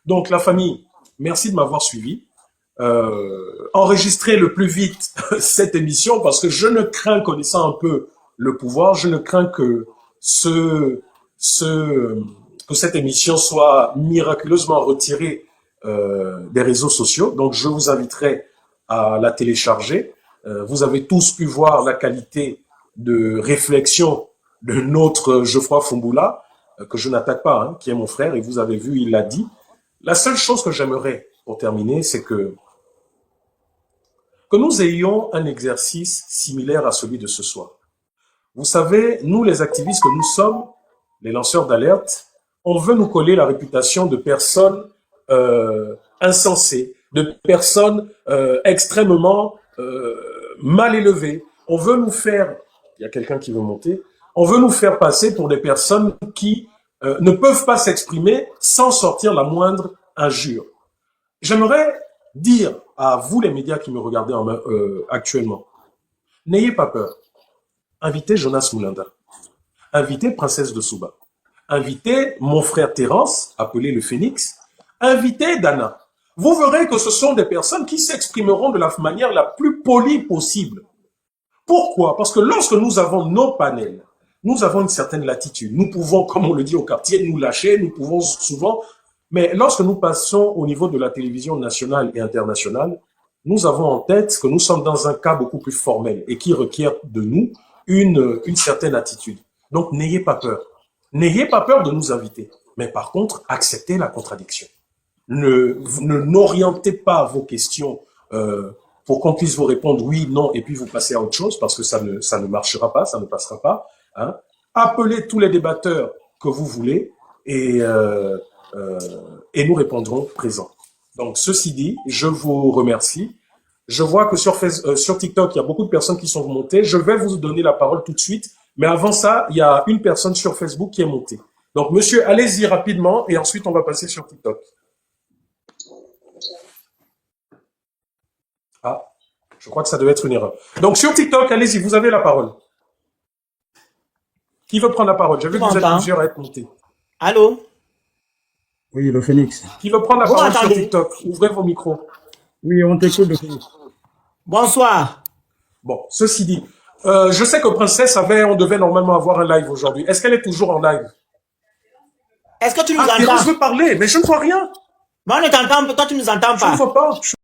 Donc la famille, merci de m'avoir suivi. Enregistrez le plus vite cette émission parce que je ne crains, connaissant un peu le pouvoir, je ne crains que que cette émission soit miraculeusement retirée des réseaux sociaux. Donc je vous inviterai à la télécharger. Vous avez tous pu voir la qualité de réflexion de notre Geoffroy Fumboula, que je n'attaque pas, qui est mon frère, et vous avez vu, il l'a dit. La seule chose que j'aimerais, pour terminer, c'est que nous ayons un exercice similaire à celui de ce soir. Vous savez, nous les activistes que nous sommes, les lanceurs d'alerte, on veut nous coller la réputation de personnes insensées, de personnes extrêmement mal élevées. On veut nous faire, il y a quelqu'un qui veut monter, on veut nous faire passer pour des personnes qui ne peuvent pas s'exprimer sans sortir la moindre injure. J'aimerais dire à vous les médias qui me regardez actuellement, n'ayez pas peur. Invitez Jonas Moulinda, invitez Princesse de Souba, invitez mon frère Terence, appelé le Phénix, invitez Dana. Vous verrez que ce sont des personnes qui s'exprimeront de la manière la plus polie possible. Pourquoi? Parce que lorsque nous avons nos panels, nous avons une certaine latitude. Nous pouvons, comme on le dit au quartier, nous lâcher, nous pouvons souvent... Mais lorsque nous passons au niveau de la télévision nationale et internationale, nous avons en tête que nous sommes dans un cas beaucoup plus formel et qui requiert de nous une certaine attitude. Donc, n'ayez pas peur. N'ayez pas peur de nous inviter. Mais par contre, acceptez la contradiction. N'orientez pas vos questions pour qu'on puisse vous répondre oui, non, et puis vous passez à autre chose, parce que ça ne marchera pas, ça ne passera pas. Appelez tous les débatteurs que vous voulez et nous répondrons présents. Donc, ceci dit, je vous remercie. Je vois que sur TikTok, il y a beaucoup de personnes qui sont montées. Je vais vous donner la parole tout de suite. Mais avant ça, il y a une personne sur Facebook qui est montée. Donc, monsieur, allez-y rapidement et ensuite, on va passer sur TikTok. Ah, je crois que ça devait être une erreur. Donc, sur TikTok, allez-y, vous avez la parole. Qui veut prendre la parole? J'ai vu que vous êtes plusieurs à être montés. Allô? Oui, le Phénix. Qui veut prendre la Vous parole sur m'entendez? TikTok? Ouvrez vos micros. Oui, on t'écoute, le Phénix. Bonsoir. Bon, ceci dit, je sais que Princesse on devait normalement avoir un live aujourd'hui. Est-ce qu'elle est toujours en live? Est-ce que tu nous Ah, Pierrot, je entends? veux parler, mais je ne vois rien. Bon, on ne t'entend pas, toi tu nous entends Je ne pas. vois pas.